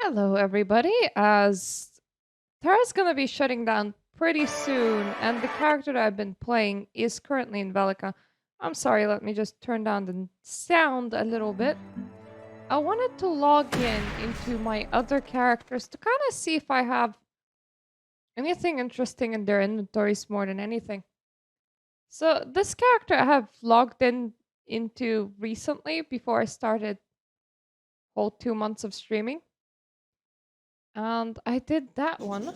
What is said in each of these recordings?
Hello, everybody. As Tera's gonna be shutting down pretty soon, and the character that I've been playing is currently in Velica. I'm sorry, let me just turn down the sound a little bit. I wanted to log in into my other characters to kind of see if I have anything interesting in their inventories more than anything. So this character I have logged in into recently before I started whole 2 months of streaming. And I did that one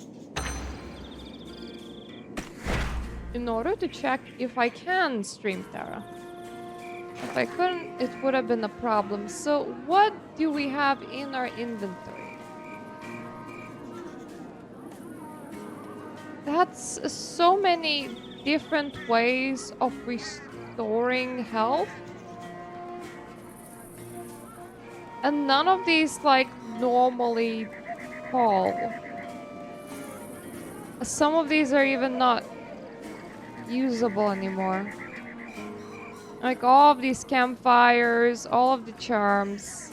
in order to check if I can stream Tera. If I couldn't, it would have been a problem. So what do we have in our inventory? That's so many different ways of restoring health. And none of these like normally fall. Some of these are even not usable anymore. Like all of these campfires, all of the charms.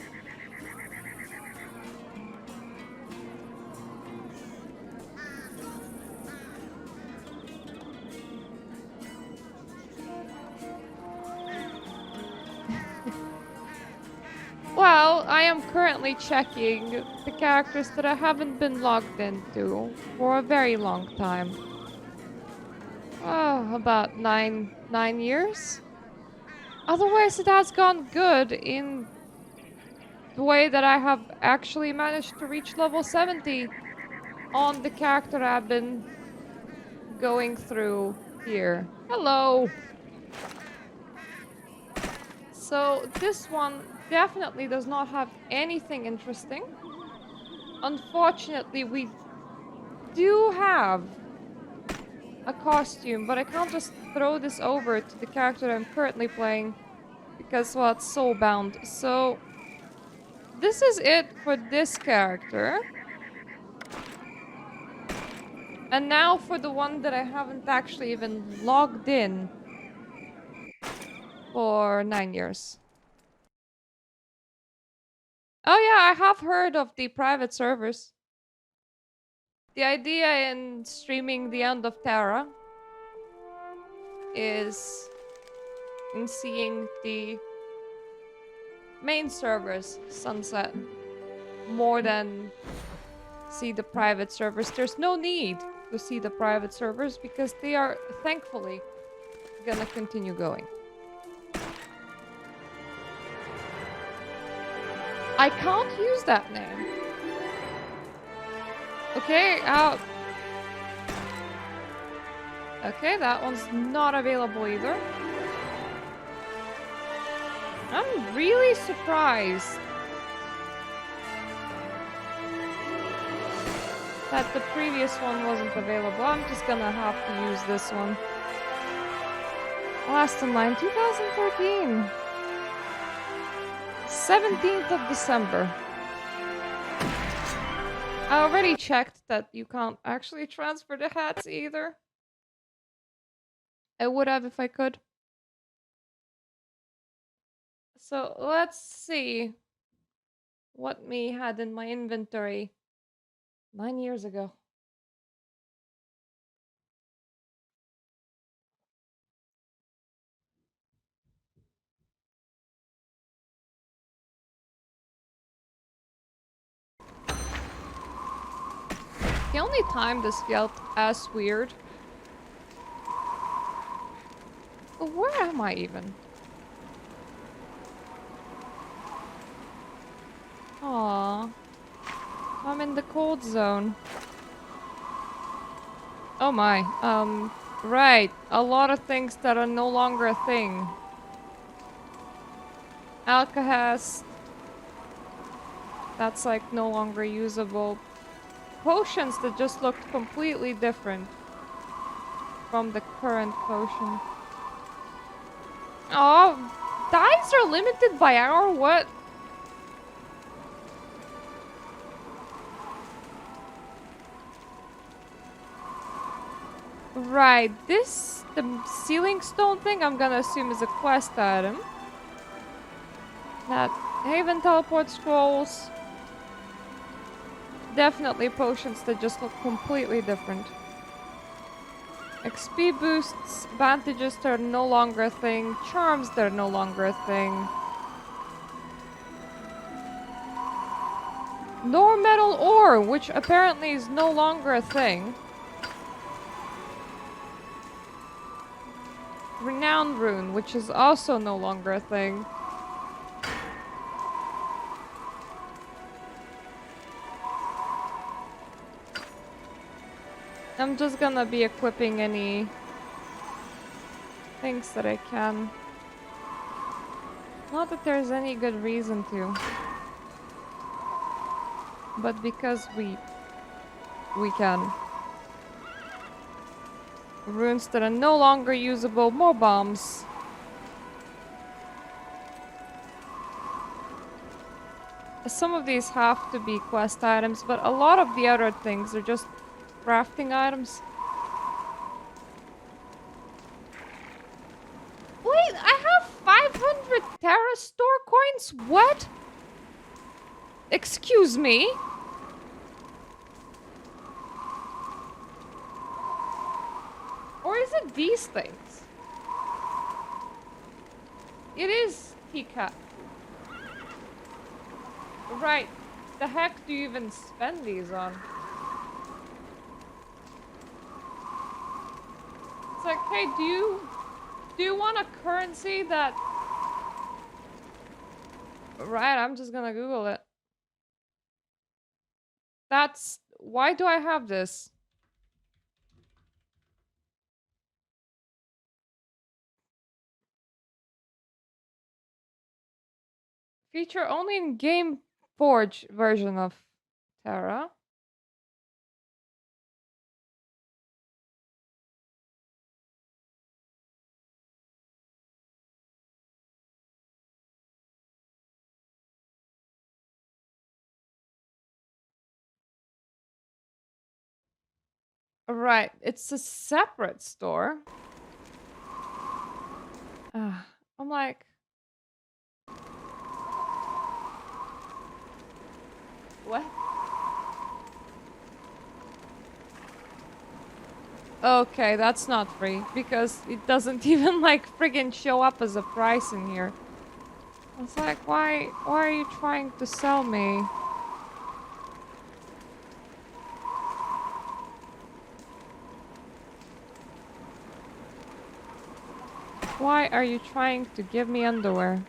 Well, I am currently checking the characters that I haven't been logged into for a very long time. Oh, about nine years? Otherwise, it has gone good in the way that I have actually managed to reach level 70 on the character I've been going through here. Hello! So this one definitely does not have anything interesting. Unfortunately, we do have a costume, but I can't just throw this over to the character I'm currently playing because, well, it's soulbound. So this is it for this character. And now for the one that I haven't actually even logged in for 9 years. Oh yeah, I have heard of the private servers. The idea in streaming the end of Tera is in seeing the main servers sunset more than see the private servers. There's no need to see the private servers because they are thankfully gonna continue going. I can't use that name. Okay, okay, that one's not available either. I'm really surprised that the previous one wasn't available. I'm just gonna have to use this one. Last in line, 2013. 17th of December. I already checked that you can't actually transfer the hats either. I would have if I could. So let's see what me had in my inventory 9 years ago. The only time this felt as weird. Where am I even? Aww. I'm in the cold zone. Oh my. Right. A lot of things that are no longer a thing. Alkahest. That's like no longer usable. Potions that just looked completely different from the current potion. Oh, dives are limited by hour? What? Right, the ceiling stone thing I'm gonna assume is a quest item. That Haven teleport scrolls. definitely potions that just look completely different. XP boosts, bandages that are no longer a thing, charms that are no longer a thing. Nor metal ore, which apparently is no longer a thing. Renown rune, which is also no longer a thing. I'm just gonna be equipping any things that I can. Not that there's any good reason to. But because we can. Runes that are no longer usable, more bombs. Some of these have to be quest items, but a lot of the other things are just crafting items. Wait, I have 500 Tera store coins? What? Excuse me? Or is it these things? It is Tika. Right. The heck do you even spend these on? It's like, hey, do you want a currency that... Right, I'm just gonna Google it. That's... Why do I have this? Feature only in Game Forge version of Tera. Right, it's a separate store. I'm like... What? Okay, that's not free, because it doesn't even, like, friggin' show up as a price in here. It's like, why are you trying to sell me? Why are you trying to give me underwear?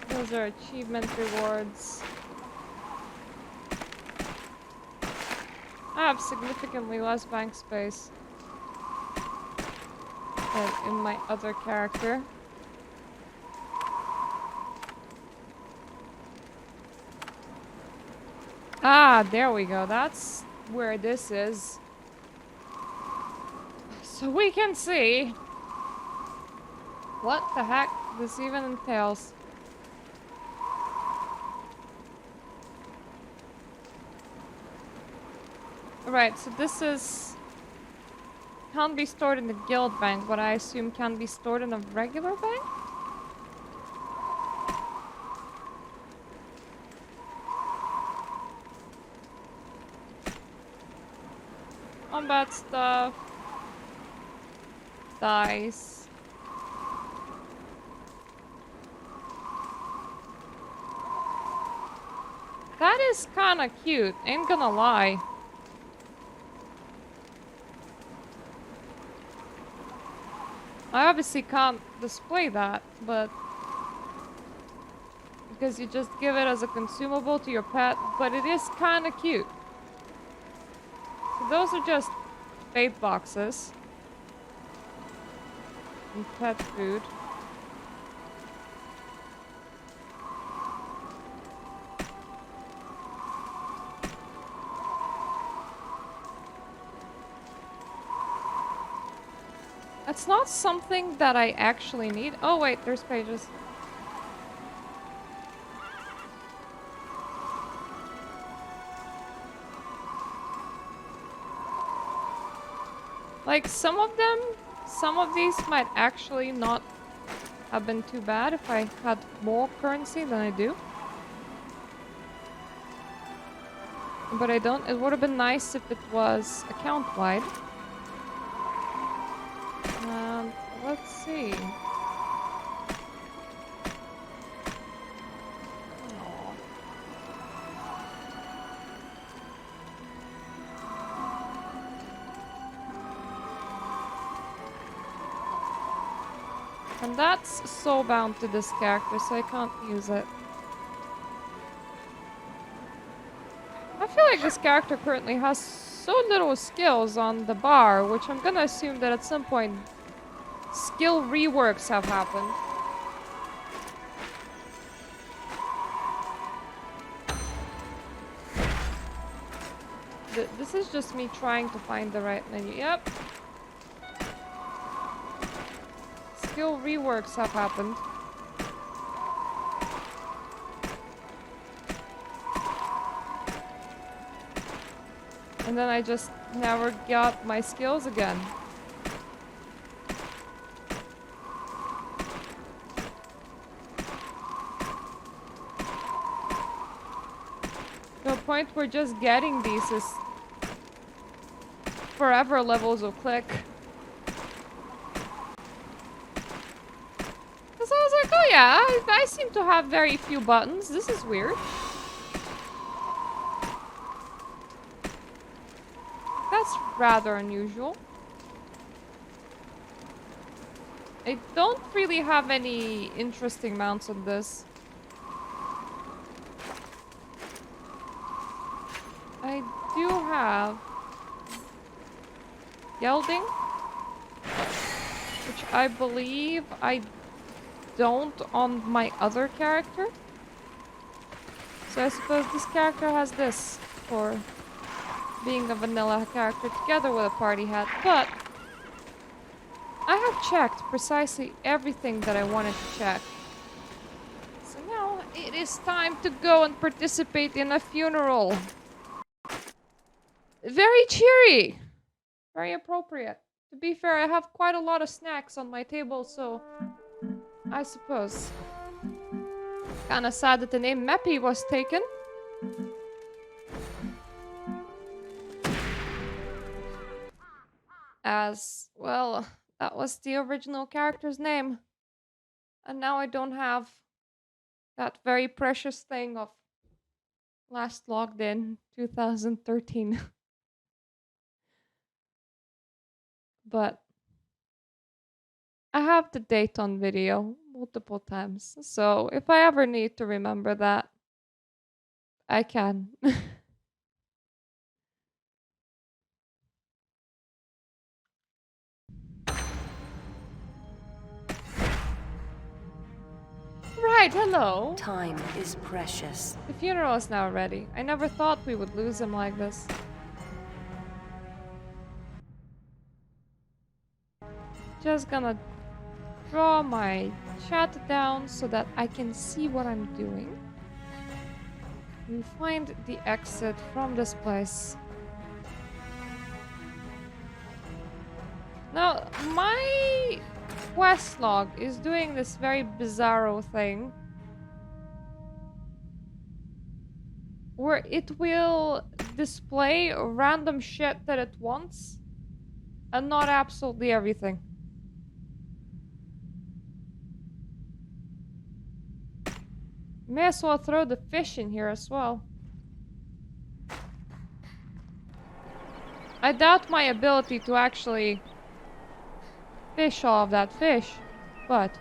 Those are achievement rewards. I have significantly less bank space than in my other character. Ah, there we go. That's where this is. So we can see what the heck this even entails. Right, so this is... Can't be stored in the guild bank, but I assume can be stored in a regular bank? Combat stuff. Dice. That is kinda cute, ain't gonna lie. I obviously can't display that, but... Because you just give it as a consumable to your pet, but it is kinda cute. So those are just bait boxes. And pet food. It's not something that I actually need. Oh wait, there's pages. Like, some of these might actually not have been too bad if I had more currency than I do. But I don't. It would have been nice if it was account-wide. Let's see. Aw. And that's so bound to this character, so I can't use it. I feel like this character currently has so little skills on the bar, which I'm gonna assume that at some point skill reworks have happened. This is just me trying to find the right menu. Yep. Skill reworks have happened. And then I just never got my skills again. To a point where just getting these is forever levels of click. Because I was like, oh yeah, I seem to have very few buttons. This is weird. That's rather unusual. I don't really have any interesting mounts on this. I do have gelding, which I believe I don't on my other character. So I suppose this character has this for being a vanilla character together with a party hat, but I have checked precisely everything that I wanted to check. So now it is time to go and participate in a funeral. Very cheery. Very appropriate. To be fair, I have quite a lot of snacks on my table, so I suppose. Kinda sad that the name Mappy was taken. As, well, that was the original character's name. And now I don't have that very precious thing of last logged in 2013. But I have the date on video multiple times, so if I ever need to remember that, I can. Right, hello. Time is precious. The funeral is now ready. I never thought we would lose him like this. Just gonna draw my chat down so that I can see what I'm doing. We find the exit from this place. Now, my quest log is doing this very bizarro thing where it will display random shit that it wants and not absolutely everything. May as well throw the fish in here as well. I doubt my ability to actually fish all of that fish, but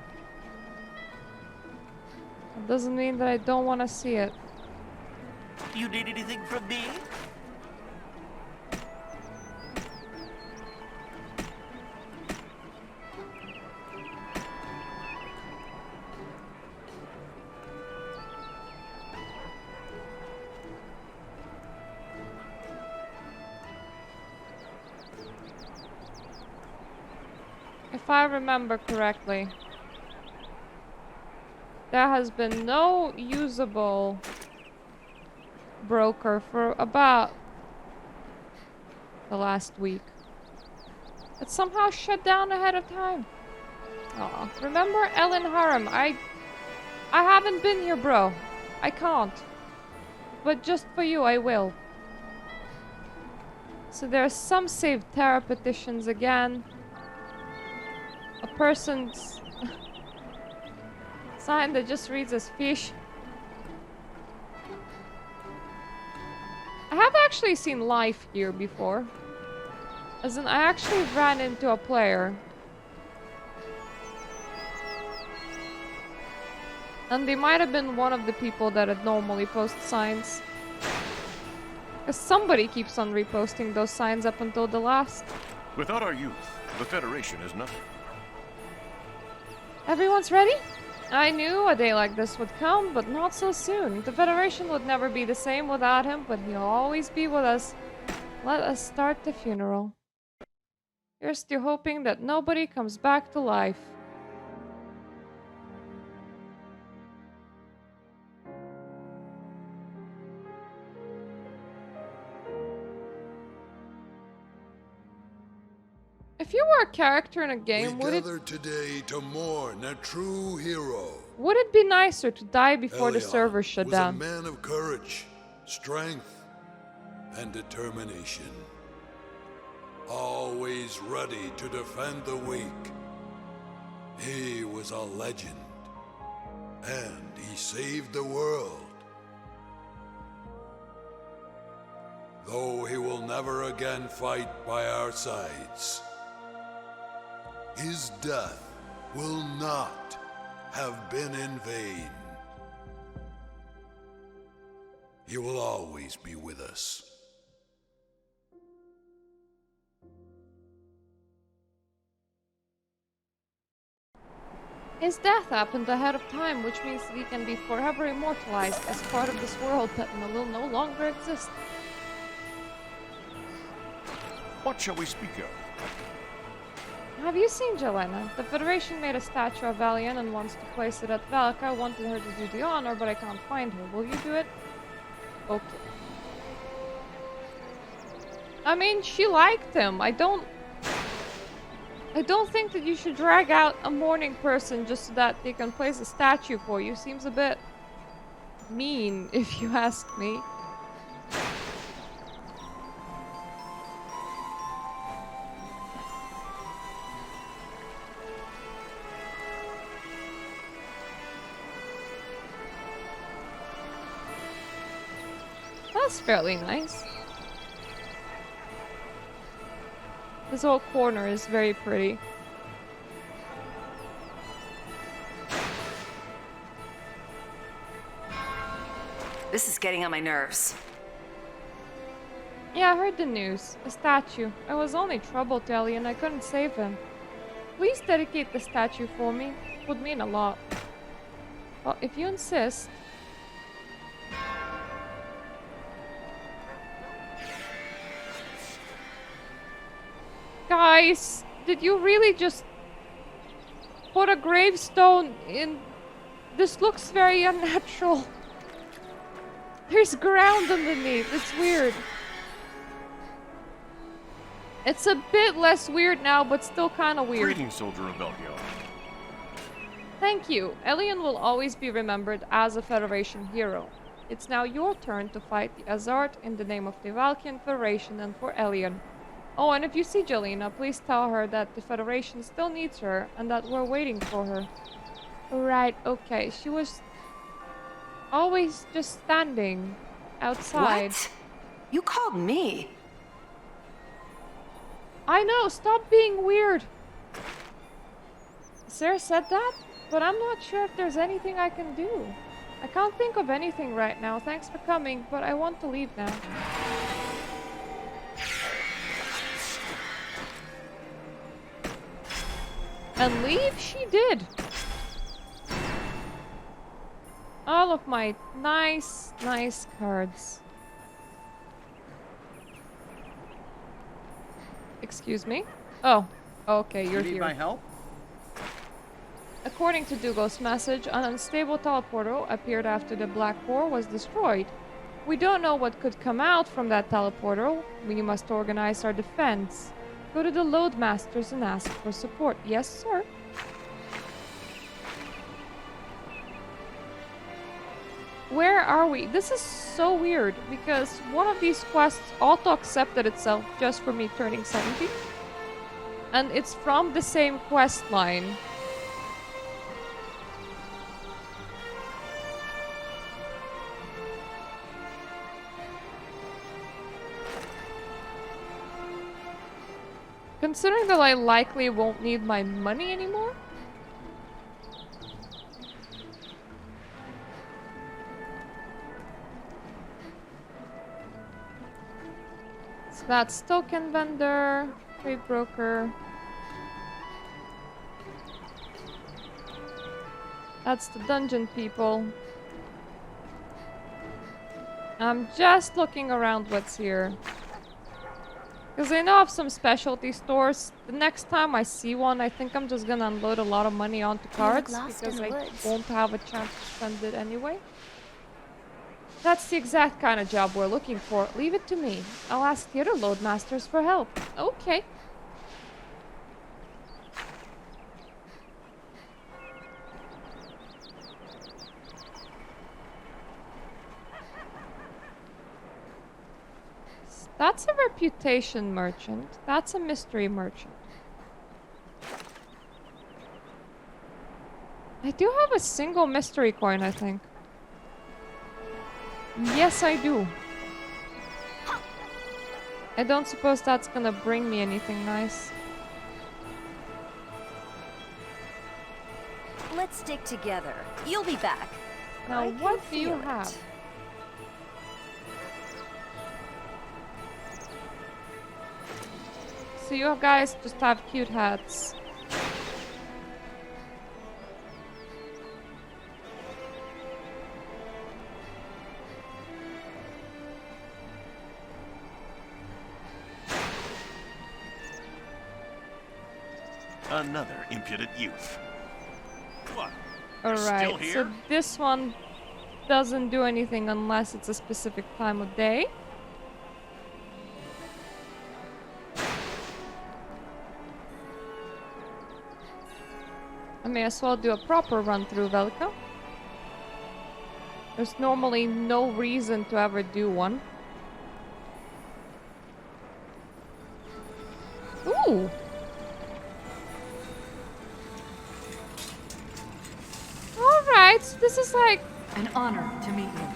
that doesn't mean that I don't want to see it. You need anything from me? If I remember correctly, there has been no usable broker for about the last week. It's somehow shut down ahead of time. Aw. Remember Ellen Harem? I haven't been here, bro. I can't. But just for you, I will. So there's some saved Tera petitions again. A person's sign that just reads as fish. I have actually seen life here before. As in, I actually ran into a player. And they might have been one of the people that had normally post signs. Because somebody keeps on reposting those signs up until the last. Without our youth, the Federation is nothing. Everyone's ready? I knew a day like this would come, but not so soon. The Federation would never be the same without him, but he'll always be with us. Let us start the funeral. Here's to hoping that nobody comes back to life. If you were a character in a game, we gather today to mourn a true hero. Would it be nicer to die before the Elion server shut was down? a man of courage, strength, and determination. Always ready to defend the weak. He was a legend, and he saved the world. Though he will never again fight by our sides, his death will not have been in vain. He will always be with us. His death happened ahead of time, which means that he can be forever immortalized as part of this world that will no longer exist. What shall we speak of? Have you seen Jelena? The Federation made a statue of Valian and wants to place it at Valka. I wanted her to do the honor, but I can't find her. Will you do it? Okay. I mean, she liked him. I don't think that you should drag out a mourning person just so that they can place a statue for you. Seems a bit mean, if you ask me. That's fairly nice. This whole corner is very pretty. This is getting on my nerves. Yeah, I heard the news. A statue. I was only trouble to Ellie and I couldn't save him. Please dedicate the statue for me. It would mean a lot. Well, if you insist. Guys, did you really just put a gravestone in? This looks very unnatural. There's ground underneath. It's weird. It's a bit less weird now, but still kind of weird. Greetings, soldier of Belgium. Thank you. Elian will always be remembered as a Federation hero. It's now your turn to fight the Azart in the name of the Valkian Federation and for Elian. Oh, and if you see Jelena, please tell her that the Federation still needs her and that we're waiting for her. Right, okay. She was always just standing outside. What? You called me? I know, stop being weird. Sarah said that, but I'm not sure if there's anything I can do. I can't think of anything right now. Thanks for coming, but I want to leave now. And leave she did. All of my nice cards. Excuse me? Oh, okay, you're You need here. my help? According to Dougal's message, an unstable teleporter appeared after the Black Core was destroyed. We don't know what could come out from that teleporter. We must organize our defense. Go to the Loadmasters and ask for support. Yes, sir. Where are we? This is so weird because one of these quests auto-accepted itself just for me turning 70. And it's from the same quest line. Considering that I likely won't need my money anymore. So that's token vendor, trade broker. That's the dungeon people. I'm just looking around what's here. Because I know of some specialty stores. The next time I see one, I think I'm just gonna unload a lot of money onto cards because I won't have a chance to spend it anyway. That's the exact kind of job we're looking for. Leave it to me. I'll ask the other Loadmasters for help. Okay. That's a reputation merchant. That's a mystery merchant. I do have a single mystery coin, I think. Yes, I do. I don't suppose that's gonna bring me anything nice. Let's stick together. You'll be back. Now, I what can do you feel have? it. So you guys just have cute hats. Another impudent youth. What? You're still Alright, here? so this one doesn't do anything unless it's a specific time of day. I may as well do a proper run through Velka. There's normally no reason to ever do one. Ooh! Alright, so this is like... An honor to meet you.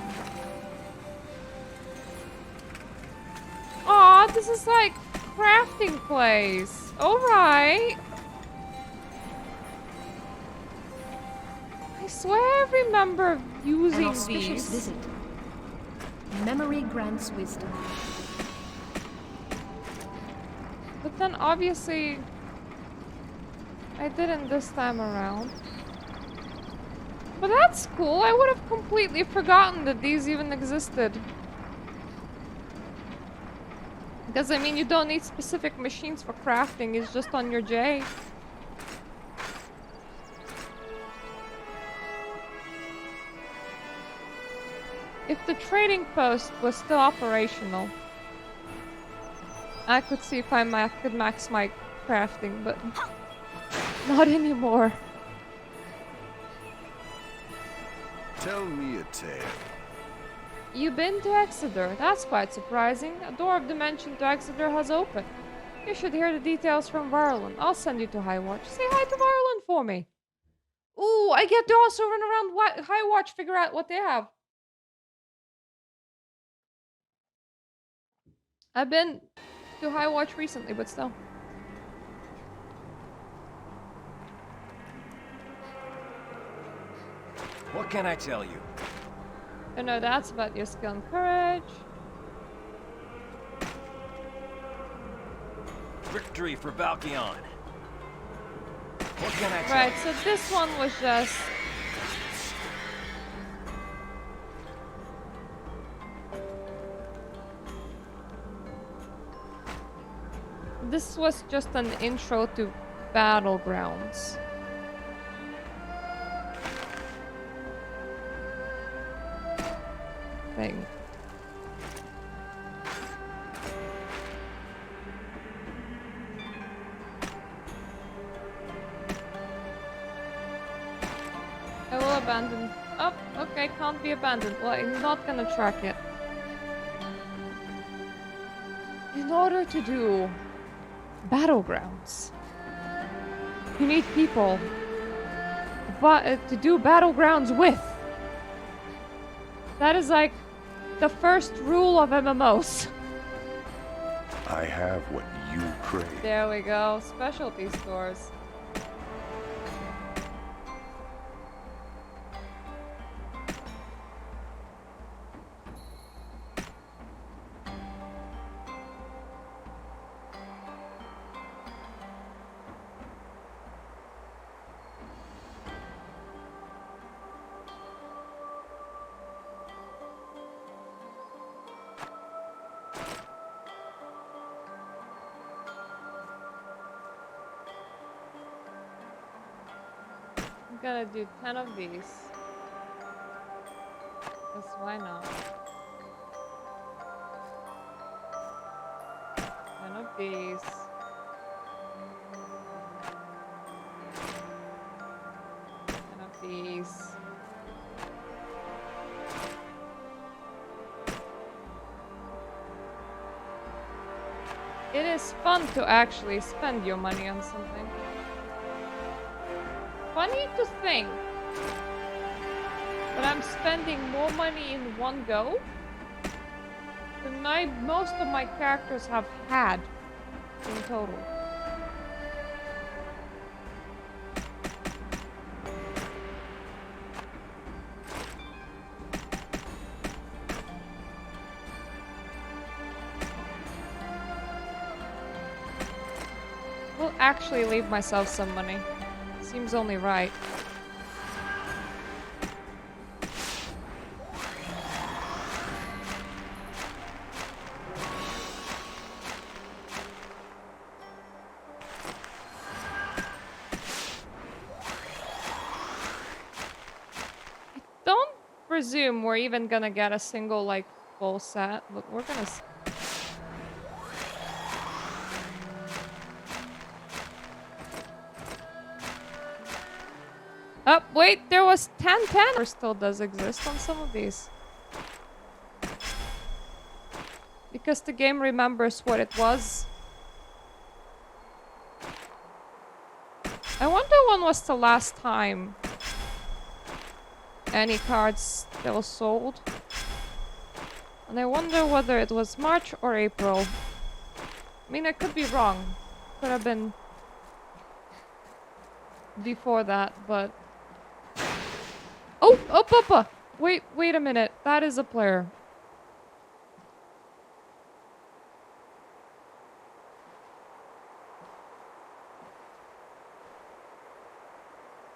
Aw, this is like crafting place. Alright. I swear I remember An using auspicious these. visit. Memory grants wisdom. But then obviously I didn't this time around. But that's cool. I would have completely forgotten that these even existed. Because I mean you don't need specific machines for crafting, it's just on your J. If the trading post was still operational, I could see if I could max my crafting, but not anymore. Tell me a tale. You've been to Exeter. That's quite surprising. A door of dimension to Exeter has opened. You should hear the details from Varlin. I'll send you to Highwatch. Say hi to Varlin for me. Ooh, I get to also run around Highwatch, figure out what they have. I've been to Highwatch recently, but still. What can I tell you? I know that's about your skill and courage. Victory for Valkion. What can I tell Right, you? so this one was just... This was just an intro to Battlegrounds. Thing. I will abandon. Oh, okay, can't be abandoned. Well, I'm not gonna track it. In order to do battlegrounds, you need people but to do battlegrounds with. That is like the first rule of MMOs. I have what you crave. There we go. Specialty stores. I'm gonna do 10 of these. Because why not? 10 of these. 10 of these. It is fun to actually spend your money on something. Funny to think that I'm spending more money in one go than most of my characters have had in total. Will actually leave myself some money. Seems only right. I don't presume we're even gonna get a single, like, full set, but we're gonna see. Oh, wait, there was 1010 or still does exist on some of these. Because the game remembers what it was. I wonder when was the last time any cards still sold. And I wonder whether it was March or April. I mean, I could be wrong. Could have been before that, but... Oh! Wait a minute. That is a player.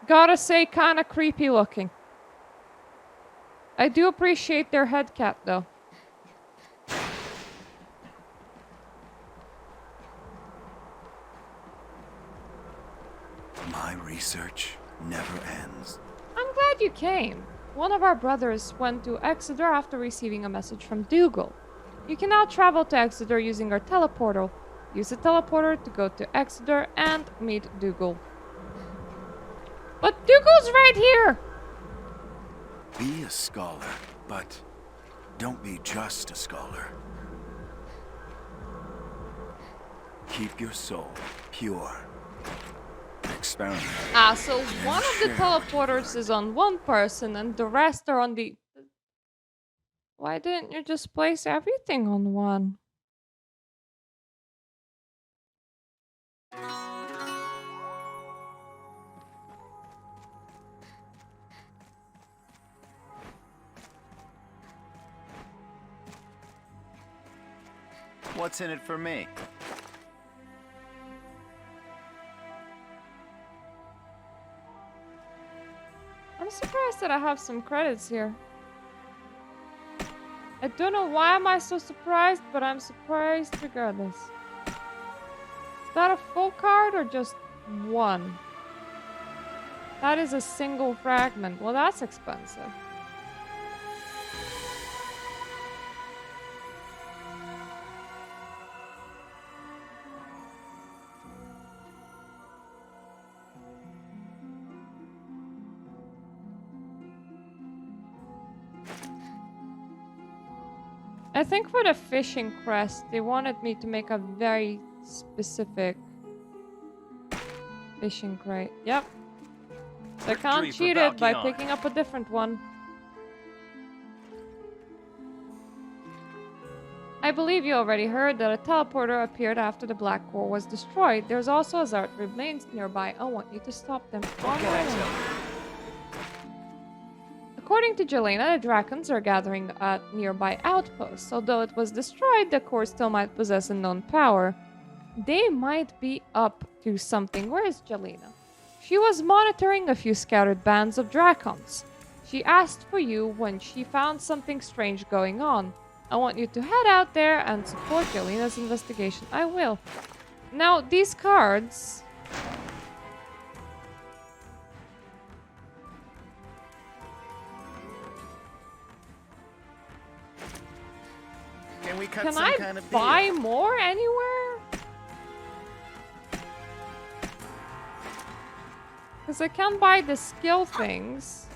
Gotta say, kinda creepy looking. I do appreciate their head cap, though. My research never ends. I'm glad you came. One of our brothers went to Exeter after receiving a message from Dougal. You can now travel to Exeter using our teleportal. Use the teleporter to go to Exeter and meet Dougal. But Dougal's right here! Be a scholar, but don't be just a scholar. Keep your soul pure. Experiment. Ah, so one of the teleporters is on one person and the rest are on the... Why didn't you just place everything on one? What's in it for me? I'm surprised that I have some credits here. I don't know why am I so surprised, but I'm surprised regardless. Is that a full card or just one? That is a single fragment. Well, that's expensive. I think for the fishing crest, they wanted me to make a very specific fishing crate. Yep. So I can't Victory for cheat it by Valkion. picking up a different one. I believe you already heard that a teleporter appeared after the Black Core was destroyed. There's also a Zard remains nearby. I want you to stop them. What can I tell you? According to Jelena, the Dracons are gathering at nearby outposts. Although it was destroyed, the core still might possess unknown power. They might be up to something. Where is Jelena? She was monitoring a few scattered bands of Dracons. She asked for you when she found something strange going on. I want you to head out there and support Jelena's investigation. I will. Now, these cards... Can we cut Can some I kind of buy deal? more anywhere? Because I can't buy the skill things.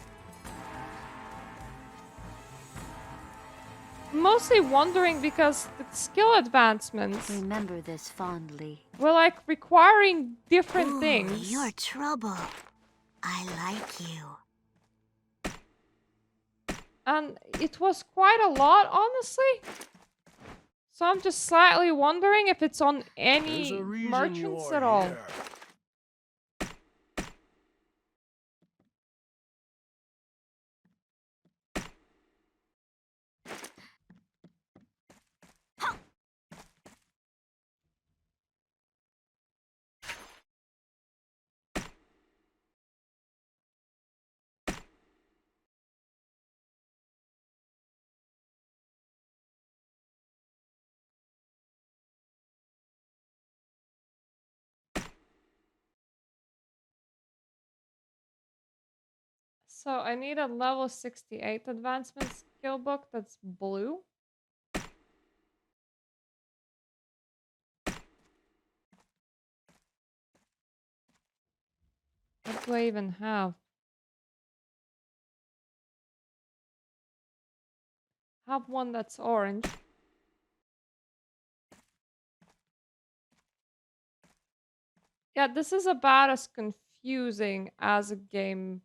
Mostly wondering because the skill advancements Remember this fondly. were like requiring different things. You're trouble. I like you. And it was quite a lot, honestly. So I'm just slightly wondering if it's on any There's a reason merchants you're at all. here. So I need a level 68 advancement skill book that's blue. What do I even have? Have one that's orange. Yeah, this is about as confusing as a game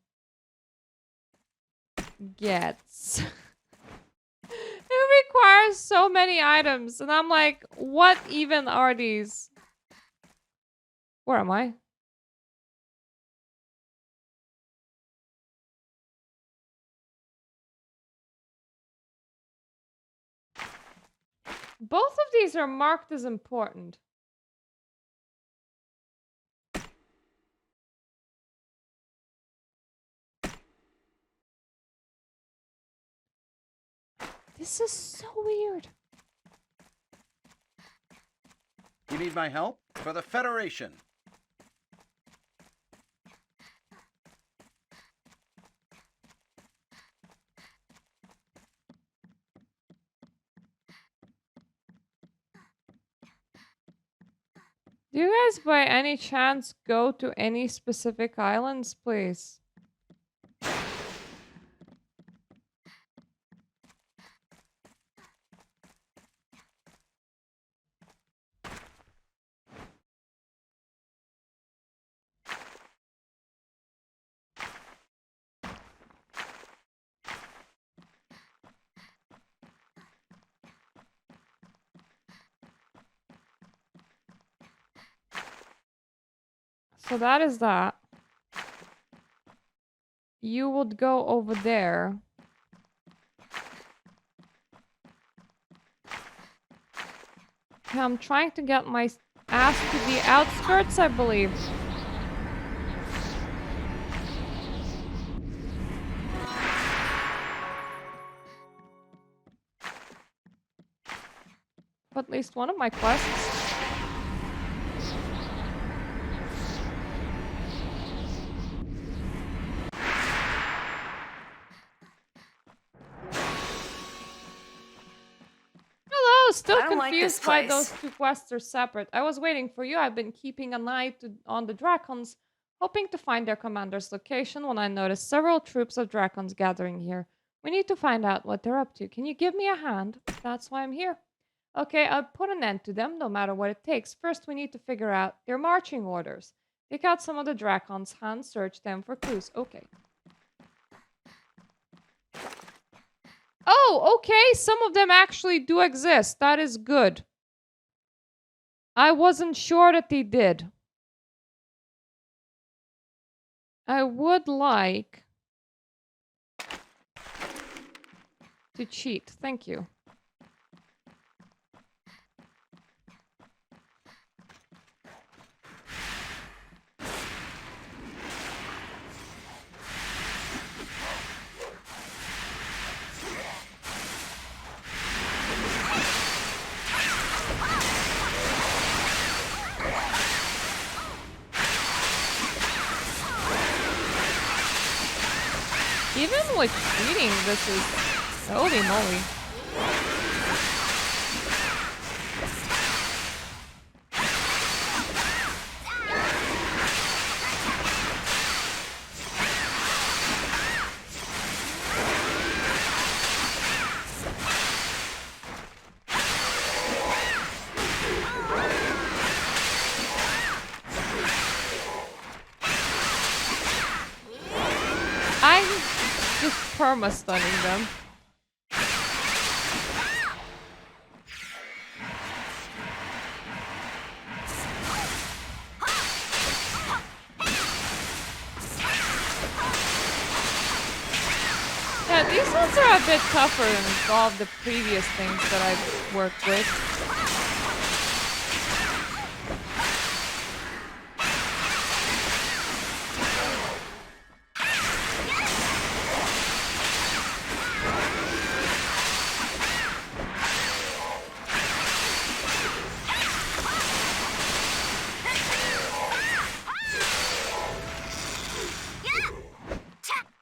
gets. It requires so many items, and I'm like, what even are these? Where am I? Both of these are marked as important. This is so weird. You need my help? For the Federation. Do you guys by any chance go to any specific islands, please? So that is that. You would go over there. Okay, I'm trying to get my ass to the outskirts, I believe. At least one of my quests. Hello, still I don't like this confused why place. those two quests are separate. I was waiting for you. I've been keeping an eye on the Dracons, hoping to find their commander's location when I noticed several troops of Dracons gathering here. We need to find out what they're up to. Can you give me a hand? That's why I'm here. Okay, I'll put an end to them, no matter what it takes. First, we need to figure out their marching orders. Take out some of the Dracon's hands, search them for clues. Okay. Oh, okay, some of them actually do exist. That is good. I wasn't sure that they did. I would like to cheat. Thank you. Even with cheating, this is... Holy moly. I'm just perma-stunning them. Yeah, these ones are a bit tougher than all of the previous things that I've worked with.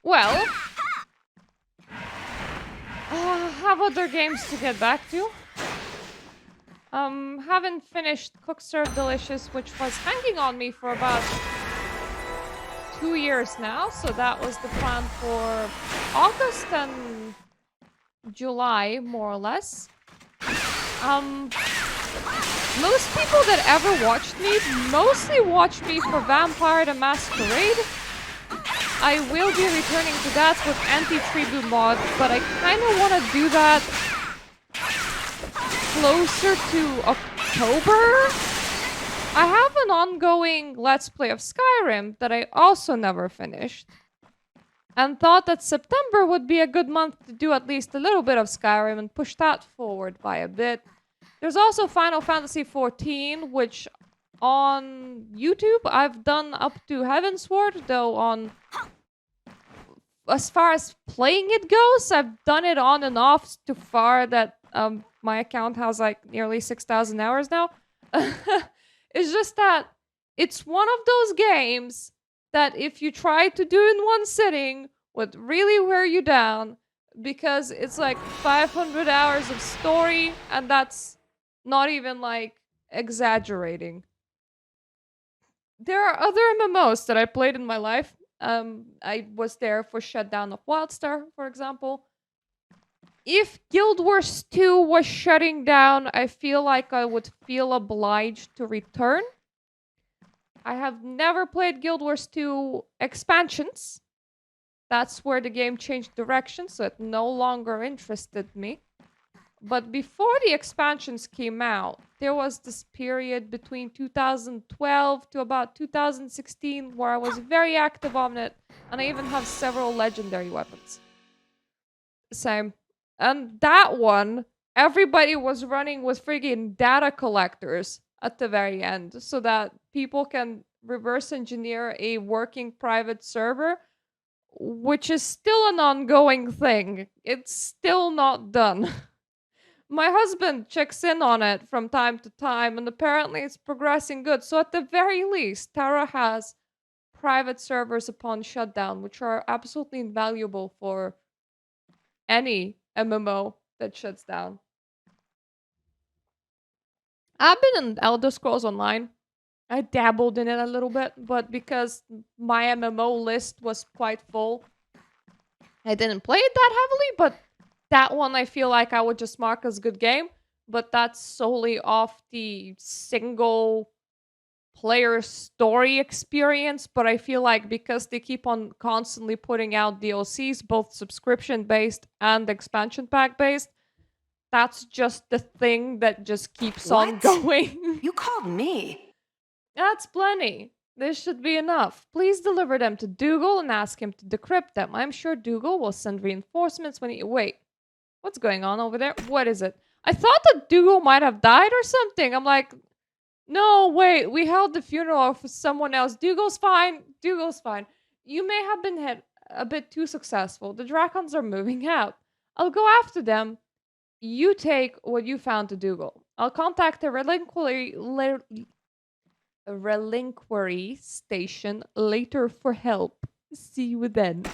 Well, have other games to get back to. Haven't finished Cook Serve Delicious, which was hanging on me for about 2 years now. So that was the plan for August and July, more or less. Most people that ever watched me mostly watched me for Vampire the Masquerade. I will be returning to that with anti-tribute mod, but I kind of want to do that closer to October. I have an ongoing Let's Play of Skyrim that I also never finished, and thought that September would be a good month to do at least a little bit of Skyrim and push that forward by a bit. There's also Final Fantasy XIV, which on YouTube I've done up to Heavensward, though on... As far as playing it goes, I've done it on and off too far that my account has like nearly 6,000 hours now. It's just that it's one of those games that if you try to do in one sitting would really wear you down, because it's like 500 hours of story, and that's not even like exaggerating. There are other MMOs that I played in my life. I was there for Shutdown of Wildstar, for example. If Guild Wars 2 was shutting down, I feel like I would feel obliged to return. I have never played Guild Wars 2 expansions. That's where the game changed direction, so it no longer interested me. But before the expansions came out, there was this period between 2012 to about 2016 where I was very active on it, and I even have several legendary weapons. Same. And that one, everybody was running with friggin' data collectors at the very end, so that people can reverse engineer a working private server, which is still an ongoing thing. It's still not done. My husband checks in on it from time to time, and apparently it's progressing good. So at the very least, Tera has private servers upon shutdown, which are absolutely invaluable for any MMO that shuts down. I've been in Elder Scrolls Online. I dabbled in it a little bit, but because my MMO list was quite full, I didn't play it that heavily, but that one I feel like I would just mark as good game. But that's solely off the single player story experience. But I feel like because they keep on constantly putting out DLCs, both subscription based and expansion pack based, that's just the thing that just keeps on going. You called me. That's plenty. This should be enough. Please deliver them to Dougal and ask him to decrypt them. I'm sure Dougal will send reinforcements when he... Wait. What's going on over there? What is it? I thought that Dougal might have died or something. I'm like... No, wait. We held the funeral for someone else. Dougal's fine. Dougal's fine. You may have been a bit too successful. The Dracons are moving out. I'll go after them. You take what you found to Dougal. I'll contact the relinquiry station later for help. See you then.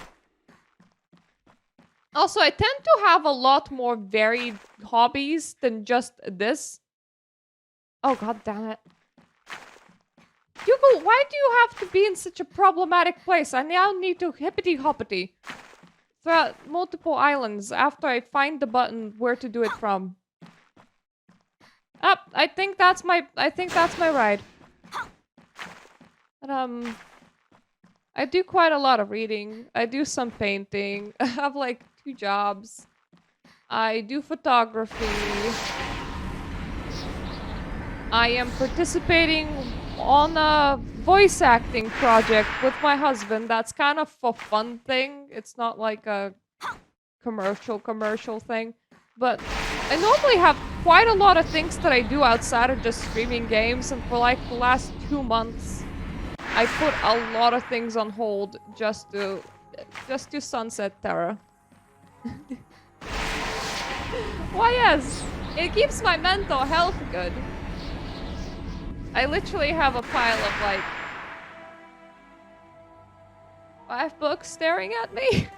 Also, I tend to have a lot more varied hobbies than just this. Oh, god damn it. Dougal, why do you have to be in such a problematic place? I now need to hippity-hoppity throughout multiple islands after I find the button where to do it from. Up, I think that's my ride. But, I do quite a lot of reading. I do some painting. I have like 2 jobs. I do photography. I am participating on a voice acting project with my husband. That's kind of a fun thing. It's not like a commercial thing. But I normally have quite a lot of things that I do outside of just streaming games. And for like the last 2 months, I put a lot of things on hold just to sunset Tera. Why yes, it keeps my mental health good. I literally have a pile of like 5 books staring at me.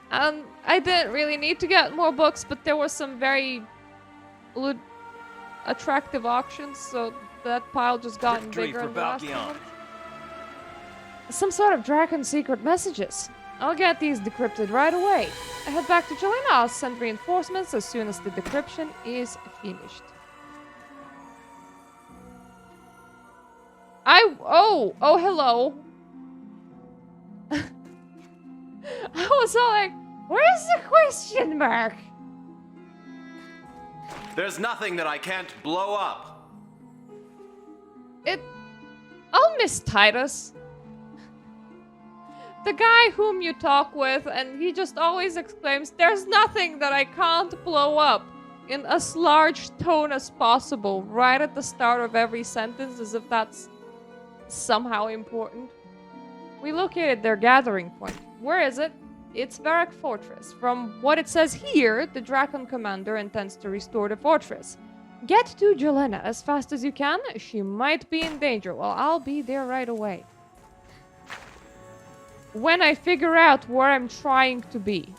And I didn't really need to get more books, but there were some very attractive auctions, so that pile just got bigger in the last month. Some sort of Dragon secret messages. I'll get these decrypted right away. I head back to Jelena. I'll send reinforcements as soon as the decryption is finished. Oh, hello. I was all like, where's the question mark? There's nothing that I can't blow up. I'll miss Titus. The guy whom you talk with, and he just always exclaims, there's nothing that I can't blow up, in as large tone as possible, right at the start of every sentence, as if that's somehow important. We located their gathering point. Where is it? It's Varrock Fortress. From what it says here, the Dragon commander intends to restore the fortress. Get to Jelena as fast as you can. She might be in danger. Well, I'll be there right away. When I figure out where I'm trying to be.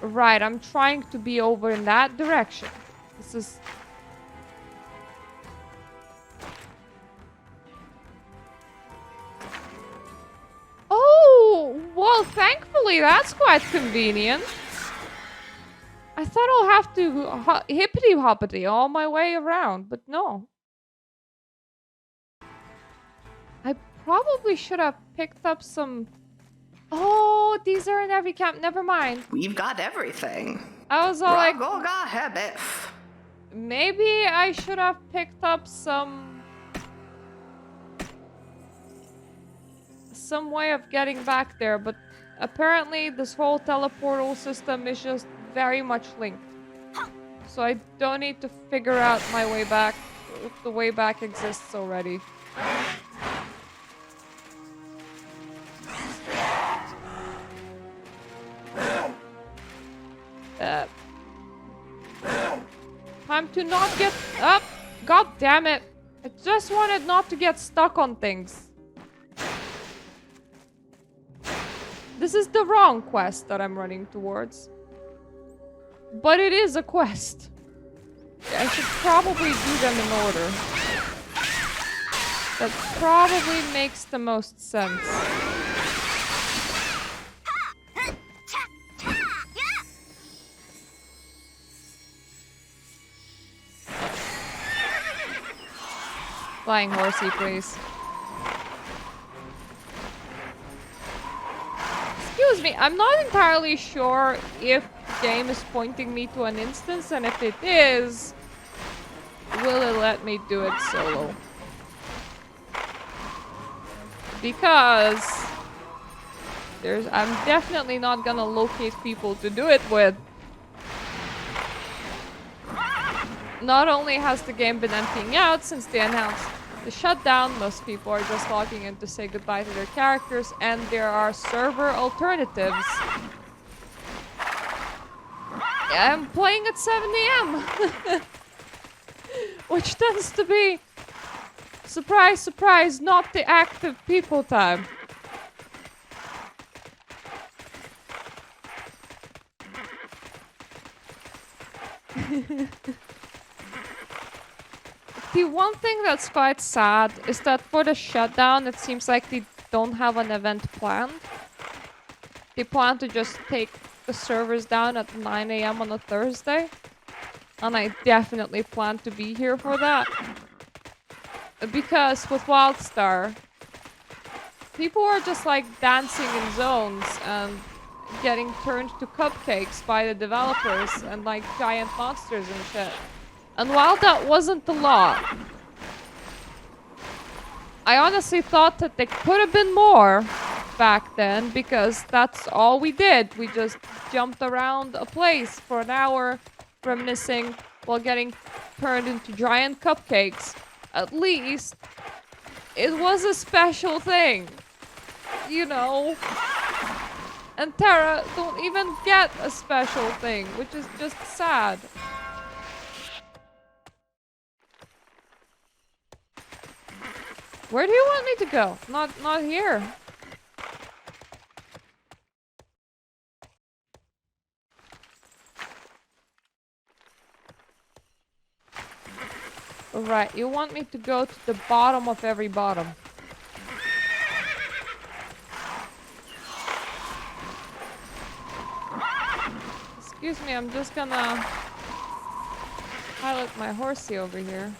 Right, I'm trying to be over in that direction. This is... Oh, well, thankfully that's quite convenient. I thought I'll have to hippity-hoppity all my way around, but no. I probably should have picked up some... Oh, these are in every camp. Never mind. We've got everything. I was all like... Hebeth. Maybe I should have picked up some way of getting back there, but apparently this whole teleportal system is just very much linked. So I don't need to figure out my way back if the way back exists already. Time to not get up. God damn it. I just wanted not to get stuck on things. This is the wrong quest that I'm running towards. But it is a quest. I should probably do them in order. That probably makes the most sense. Flying horsey, please. Excuse me, I'm not entirely sure if the game is pointing me to an instance, and if it is, will it let me do it solo? Because I'm definitely not gonna locate people to do it with. Not only has the game been emptying out since they announced the shutdown, most people are just logging in to say goodbye to their characters, and there are server alternatives. I'm playing at 7 AM, which tends to be, surprise, surprise, not the active people time. The one thing that's quite sad is that for the shutdown, it seems like they don't have an event planned. They plan to just take the servers down at 9 AM on a Thursday. And I definitely plan to be here for that. Because with WildStar, people are just like dancing in zones and getting turned to cupcakes by the developers and like giant monsters and shit. And while that wasn't the law, I honestly thought that there could have been more back then, because that's all we did. We just jumped around a place for an hour, reminiscing while getting turned into giant cupcakes. At least it was a special thing, you know? And Tera don't even get a special thing, which is just sad. Where do you want me to go? Not here. Alright, you want me to go to the bottom of every bottom. Excuse me, I'm just gonna pilot my horsey over here.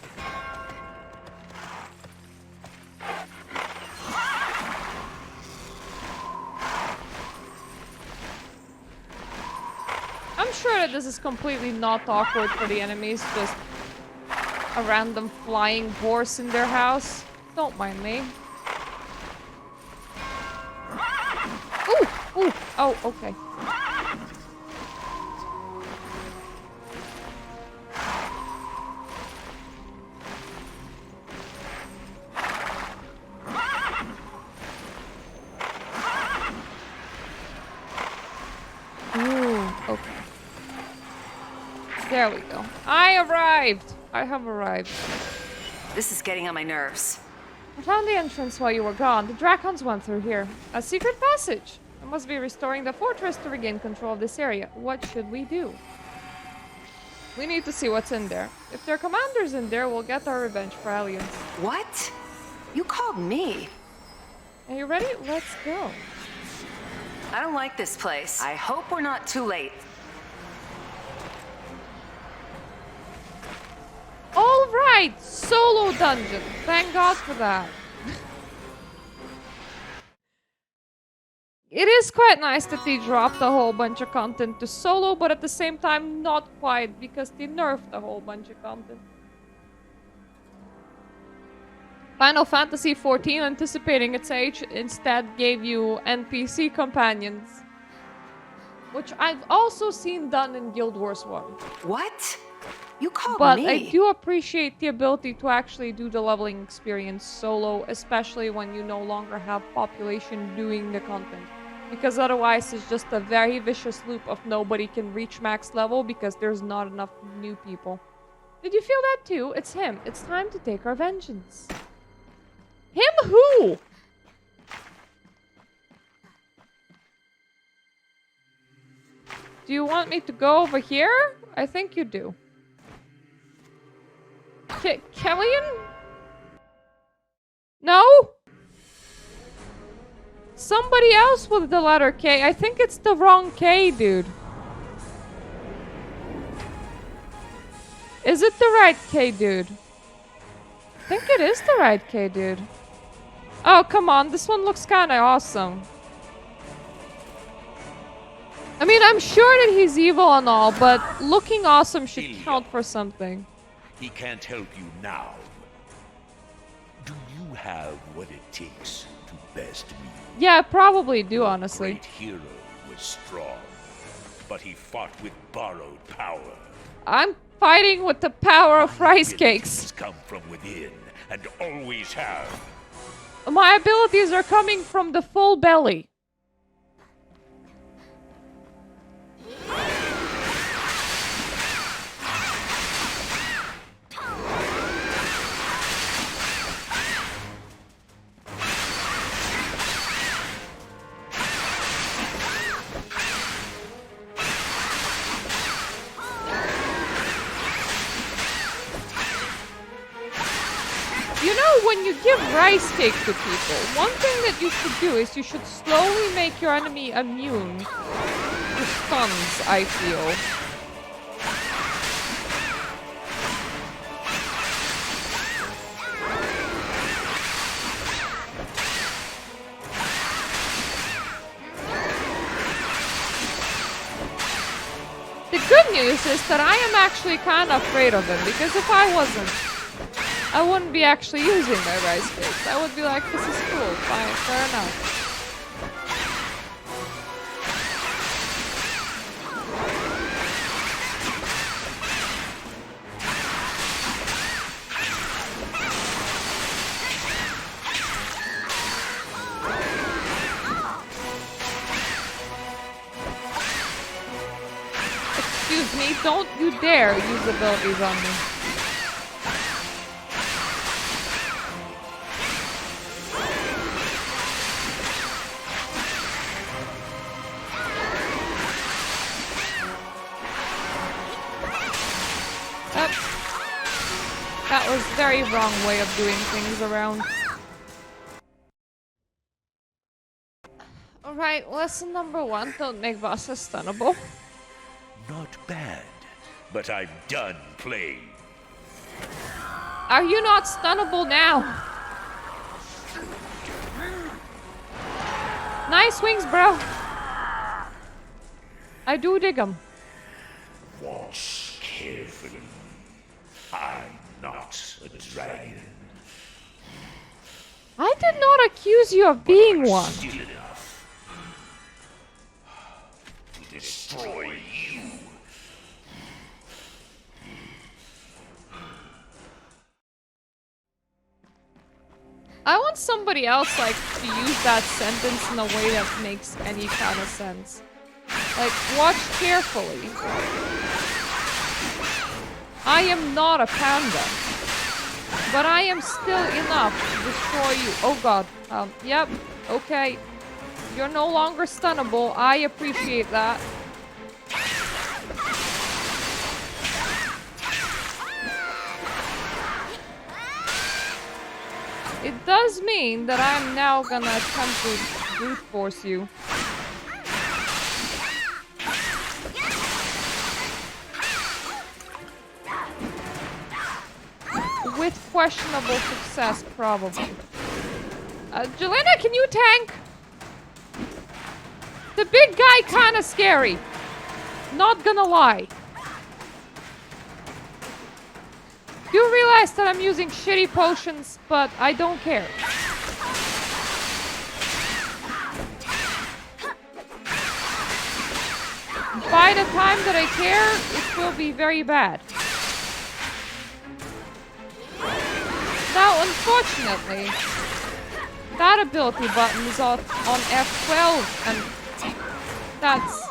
I'm sure that this is completely not awkward for the enemies, just a random flying horse in their house. Don't mind me. Ooh! Ooh! Oh, okay. Ooh, okay. There we go. I arrived! I have arrived. This is getting on my nerves. I found the entrance while you were gone. The Dracons went through here. A secret passage. I must be restoring the fortress to regain control of this area. What should we do? We need to see what's in there. If there are commanders in there, we'll get our revenge for aliens. What? You called me. Are you ready? Let's go. I don't like this place. I hope we're not too late. All right, solo dungeon. Thank God for that. It is quite nice that they dropped a whole bunch of content to solo, but at the same time, not quite, because they nerfed a whole bunch of content. Final Fantasy XIV, anticipating its age, instead gave you NPC companions. Which I've also seen done in Guild Wars 1. What? You called But me. I do appreciate the ability to actually do the leveling experience solo, especially when you no longer have population doing the content. Because otherwise it's just a very vicious loop of nobody can reach max level because there's not enough new people. Did you feel that too? It's him. It's time to take our vengeance. Him who? Do you want me to go over here? I think you do. Can we No? Somebody else with the letter K. I think it's the wrong K, dude. Is it the right K, dude? I think it is the right K, dude. Oh, come on. This one looks kind of awesome. I mean, I'm sure that he's evil and all, but looking awesome should count for something. He can't help you now. Do you have what it takes to best me? Yeah, I probably do, honestly. The great hero was strong, but he fought with borrowed power. I'm fighting with the power of rice cakes. Come from within, and always have. My abilities are coming from the full belly. You know, when you give rice cake to people, one thing that you should do is you should slowly make your enemy immune to stuns, I feel. The good news is that I am actually kind of afraid of him, because if I wasn't, I wouldn't be actually using my rice cakes. I would be like, this is cool, fine, fair enough. Excuse me, don't you dare use abilities on me. That was a very wrong way of doing things around. Alright, lesson number 1, don't make bosses stunnable. Not bad, but I'm done playing. Are you not stunnable now? Nice wings, bro. I do dig them. Watch carefully. I'm not a dragon. I did not accuse you of being one. Still enough to destroy you. I want somebody else, like, to use that sentence in a way that makes any kind of sense. Like, watch carefully. I am not a panda, but I am still enough to destroy you. Oh god. Yep. Okay. You're no longer stunnable. I appreciate that. It does mean that I'm now gonna attempt to brute force you. With questionable success, probably. Jelena, can you tank? The big guy kinda scary. Not gonna lie. You realize that I'm using shitty potions, but I don't care. By the time that I care, it will be very bad. Now, unfortunately, that ability button is on F12, and that's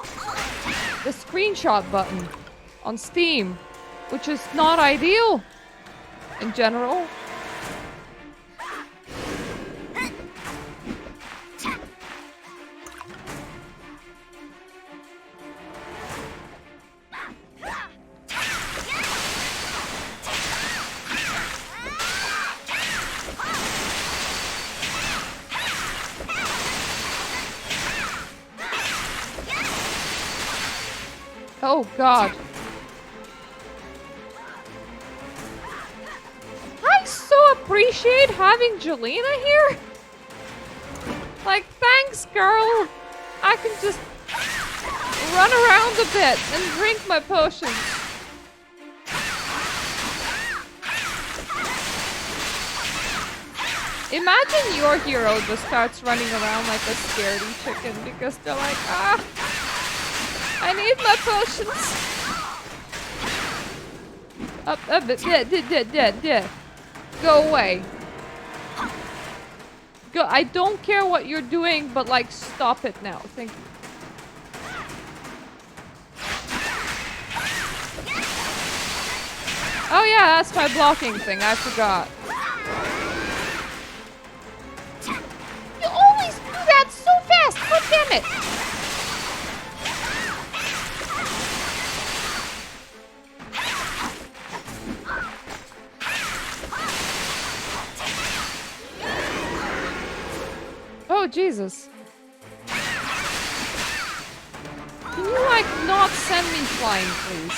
the screenshot button on Steam, which is not ideal in general. Oh god. I so appreciate having Jelena here. Like, thanks, girl. I can just run around a bit and drink my potions. Imagine your hero just starts running around like a scaredy chicken because they're like, I need my potions. Go away. Go. I don't care what you're doing, but like, stop it now. Thank you. Oh yeah, that's my blocking thing. I forgot. You always do that so fast. God damn it. Oh, Jesus. Can you, like, not send me flying, please?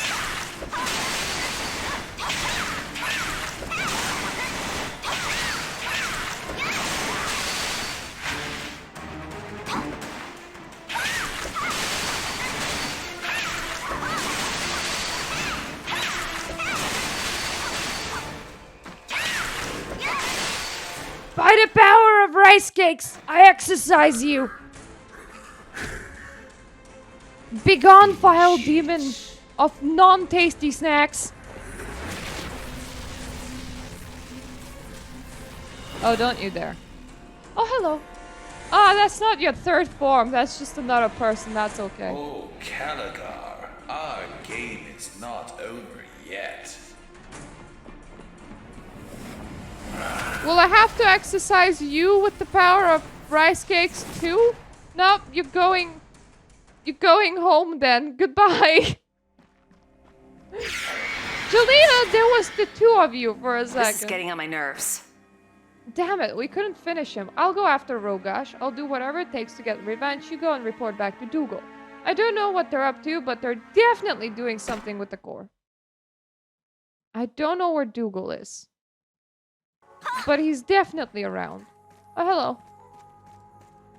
By the power of rice cakes, I exercise you. Begone, vile demon of non-tasty snacks. Oh, don't you dare. Oh, hello. Ah, that's not your third form. That's just another person. That's okay. Oh, Caligar, our game is not over yet. Will I have to exercise you with the power of rice cakes too? Nope, you're going home then. Goodbye. Jelena, there was the two of you for a second. This is getting on my nerves. Damn it, we couldn't finish him. I'll go after Rogash. I'll do whatever it takes to get revenge. You go and report back to Dougal. I don't know what they're up to, but they're definitely doing something with the core. I don't know where Dougal is. But he's definitely around. Oh, hello.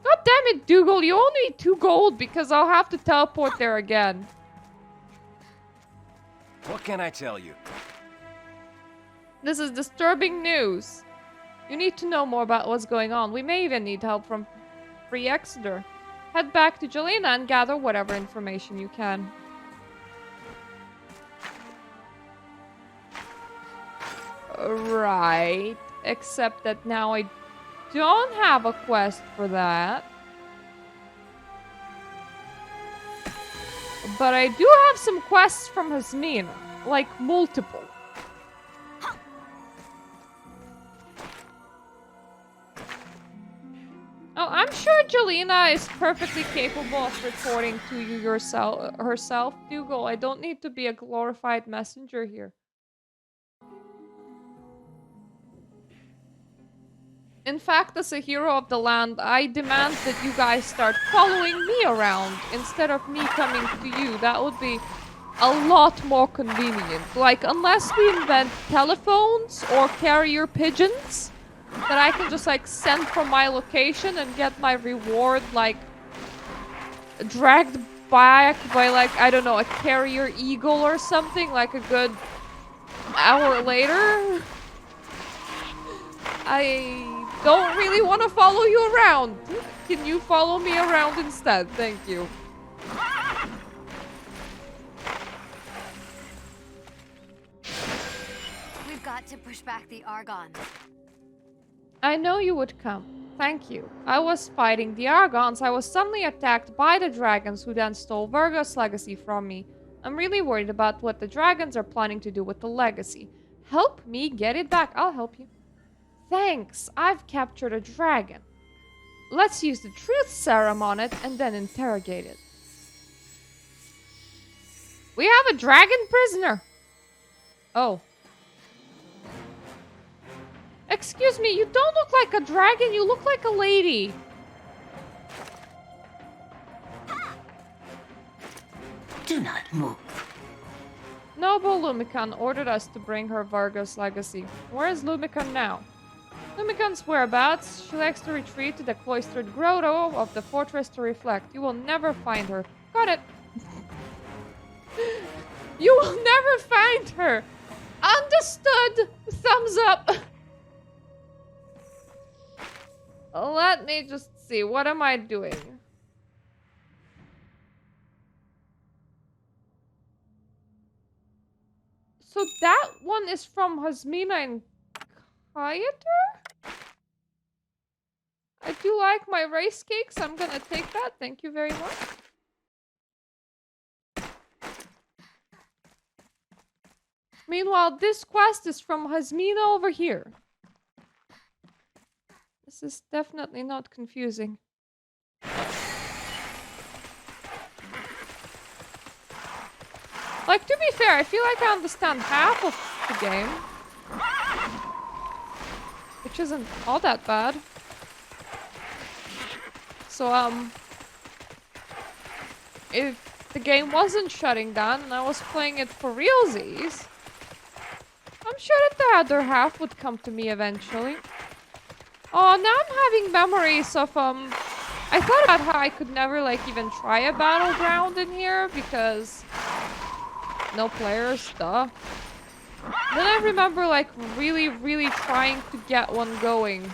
God damn it, Dougal, you only need 2 gold because I'll have to teleport there again. What can I tell you? This is disturbing news. You need to know more about what's going on. We may even need help from Free Exeter. Head back to Jelena and gather whatever information you can. Right. Except that now I don't have a quest for that. But I do have some quests from Hasmina. Like, multiple. Oh, I'm sure Jelena is perfectly capable of reporting to you herself, Dougal. I don't need to be a glorified messenger here. In fact, as a hero of the land, I demand that you guys start following me around instead of me coming to you. That would be a lot more convenient. Like, unless we invent telephones or carrier pigeons that I can just, like, send from my location and get my reward, like, dragged back by, like, I don't know, a carrier eagle or something, like a good hour later. I don't really want to follow you around. Can you follow me around instead? Thank you. We've got to push back the Argons. I know you would come. Thank you. I was fighting the Argons. I was suddenly attacked by the dragons who then stole Virgo's legacy from me. I'm really worried about what the dragons are planning to do with the legacy. Help me get it back. I'll help you. Thanks. I've captured a dragon. Let's use the truth serum on it and then interrogate it. We have a dragon prisoner. Oh. Excuse me, you don't look like a dragon, you look like a lady. Do not Move. Noble Lumican ordered us to bring her Varga's legacy. Where is Lumican now? Lumican's whereabouts? She likes to retreat to the cloistered grotto of the fortress to reflect. You will never find her. Got it. You will never find her. Understood. Thumbs up. Let me just see. What am I doing? So that one is from Hasmina and Kayater? I do like my rice cakes. I'm gonna take that. Thank you very much. Meanwhile, this quest is from Hasmina over here. This is definitely not confusing. Like, to be fair, I feel like I understand half of the game. Which isn't all that bad. So, if the game wasn't shutting down and I was playing it for realsies, I'm sure that the other half would come to me eventually. Oh, now I'm having memories of, I thought about how I could never, like, even try a battleground in here because no players, duh. Then I remember, like, really trying to get one going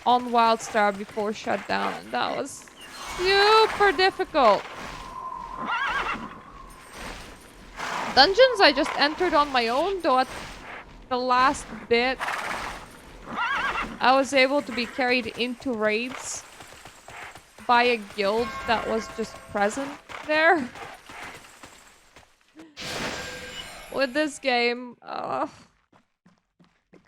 on Wildstar before shutdown, and that was super difficult. Dungeons I just entered on my own, though at the last bit I was able to be carried into raids by a guild that was just present there. With this game, I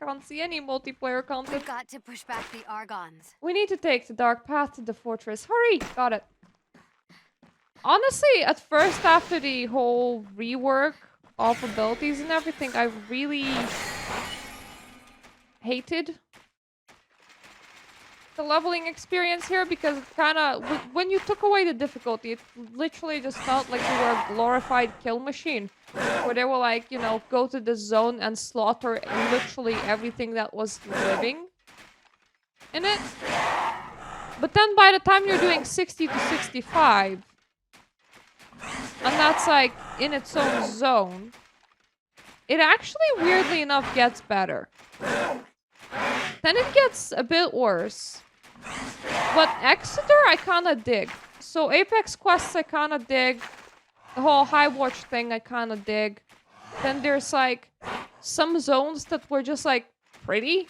can't see any multiplayer content. We've got to push back the Argons. We need to take the dark path to the fortress. Hurry! Got it. Honestly, at first, after the whole rework of abilities and everything, I really hated the leveling experience here because it kind of, when you took away the difficulty, it literally just felt like you were a glorified kill machine. Where they were like, you know, go to the zone and slaughter literally everything that was living in it. But then by the time you're doing 60 to 65, and that's like in its own zone, it actually weirdly enough gets better. Then it gets a bit worse. But Exeter I kinda dig. So Apex quests I kinda dig. The whole High Watch thing I kinda dig. Then there's like some zones that were just like pretty.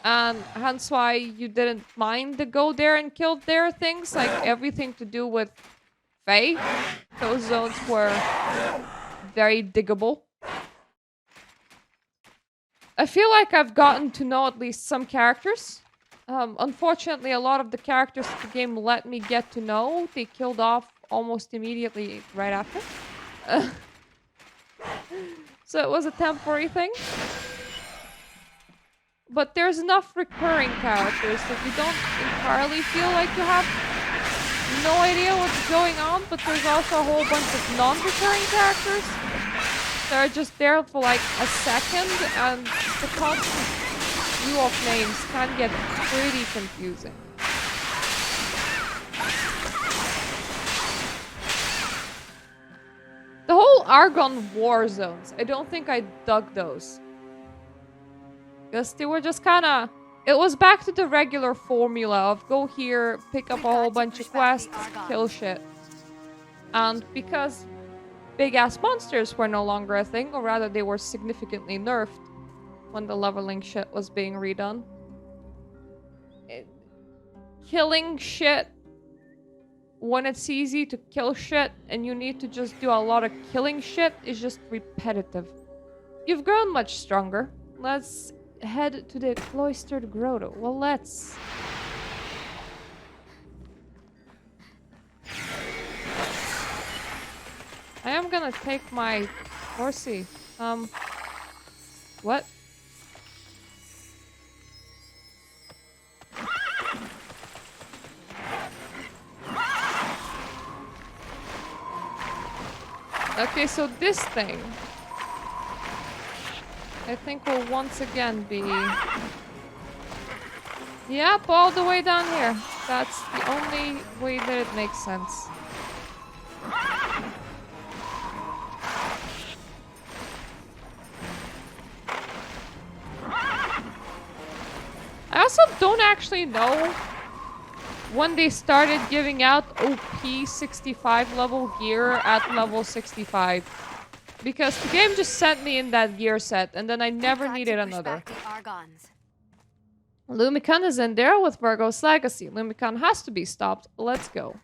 And hence why you didn't mind to go there and kill their things. Like everything to do with Fae. Those zones were very diggable. I feel like I've gotten to know at least some characters. Unfortunately, a lot of the characters the game let me get to know, they killed off almost immediately right after. So it was a temporary thing. But there's enough recurring characters that you don't entirely feel like you have no idea what's going on, but there's also a whole bunch of non-recurring characters. They're just there for like a second, and the constant view of names can get pretty confusing. The whole Argon war zones, I don't think I dug those. Because they were just kinda... It was back to the regular formula of go here, pick up a whole bunch of quests, kill shit. And because big-ass monsters were no longer a thing, or rather they were significantly nerfed when the leveling shit was being redone. Killing shit when it's easy to kill shit and you need to just do a lot of killing shit is just repetitive. You've grown much stronger. Let's head to the cloistered grotto. Well, let's... I am gonna take my horsey. What? Okay, so this thing, I think will once again be... Yep, all the way down here. That's the only way that it makes sense. I also don't actually know when they started giving out OP 65 level gear at level 65. Because the game just sent me in that gear set, and then I never needed another. Lumicon is in there with Virgo's Legacy. Lumicon has to be stopped. Let's go.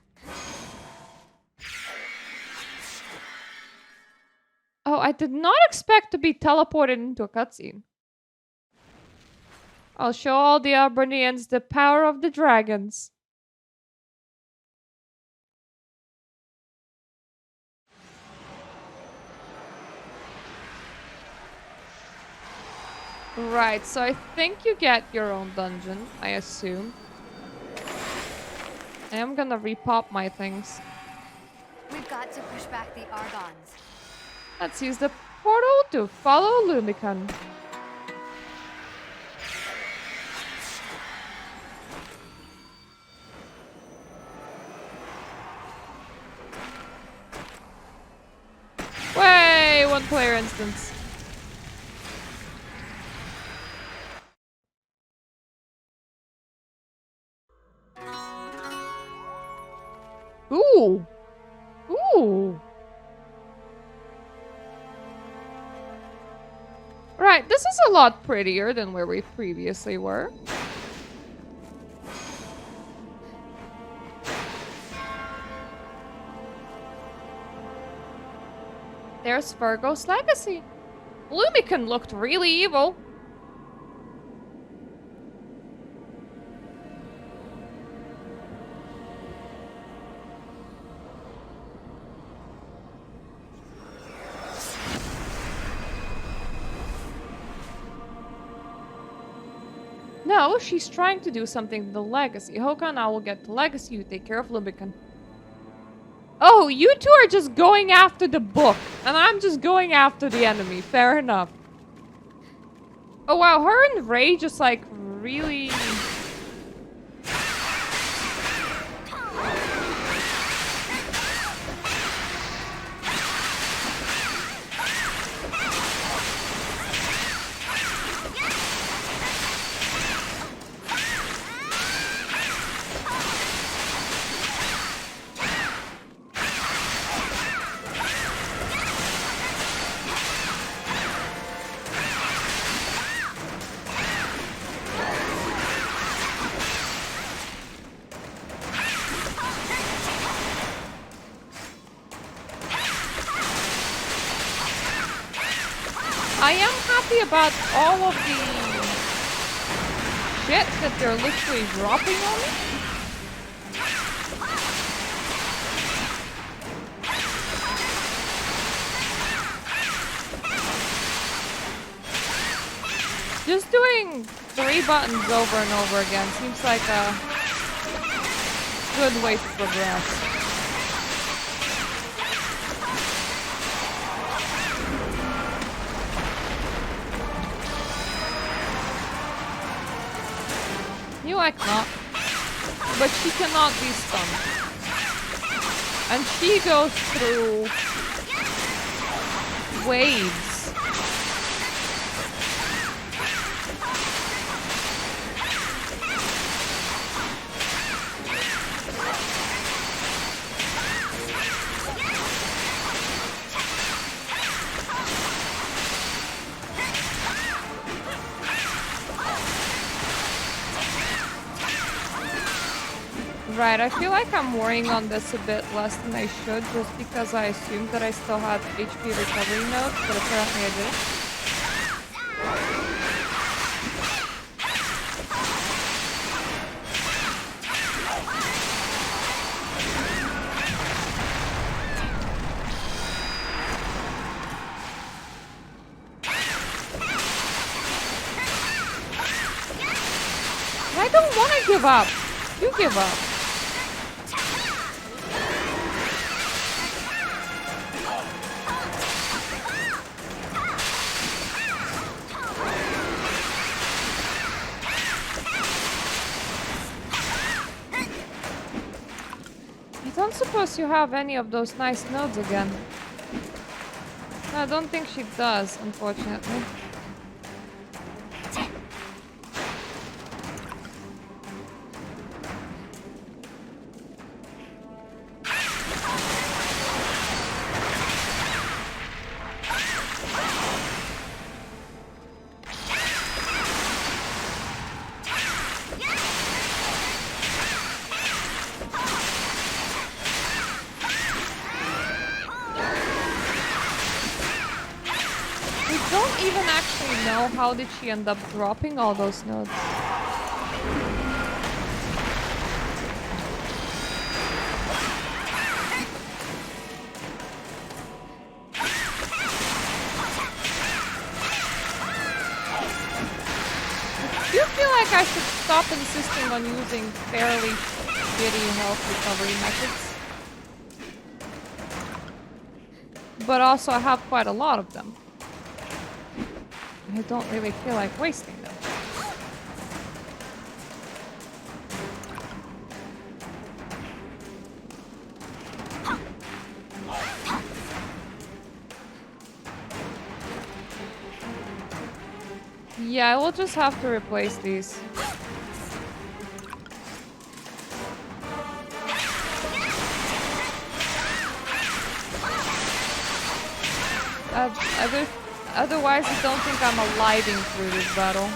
Oh, I did not expect to be teleported into a cutscene. I'll show all the Albernians the power of the dragons. Right, so I think you get your own dungeon, I assume. I am gonna repop my things. We've got to push back the Argons. Let's use the portal to follow Lumicon. Way, one player instance. Ooh. Ooh. Right, this is a lot prettier than where we previously were. There's Virgo's Legacy. Lumicon looked really evil. No, she's trying to do something to the Legacy. Hokan, I will get the Legacy. You take care of Lumicon. Oh, you two are just going after the book. And I'm just going after the enemy. Fair enough. Oh, wow. Her and Ray just, like, really... I am happy about all of the shit that they're literally dropping on me. Just doing 3 buttons over and over again seems like a good way to progress. You like not, but she cannot be stunned. And she goes through waves. Right, I feel like I'm worrying on this a bit less than I should, just because I assumed that I still had HP recovery notes, but apparently I did. I don't want to give up. You give up. suppose you have any of those nice nodes again. No, I don't think she does, unfortunately. How did she end up dropping all those nodes? Do you feel like I should stop insisting on using fairly shitty health recovery methods? But also I have quite a lot of them. I don't really feel like wasting them. Yeah, I will just have to replace these. Otherwise, I don't think I'm aliving through this battle.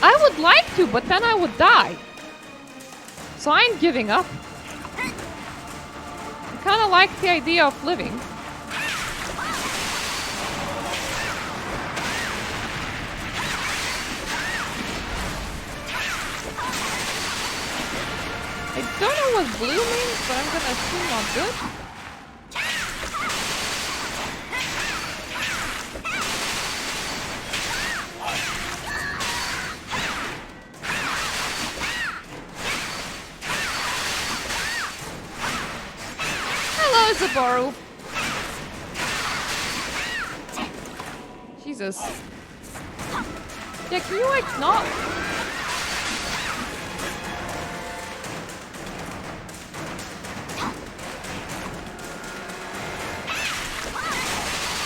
I would like to, but then I would die. So I ain't giving up. I kinda like the idea of living. I don't know what blue means, but I'm gonna assume not good. Zabaru. Jesus. Yeah, can you like not?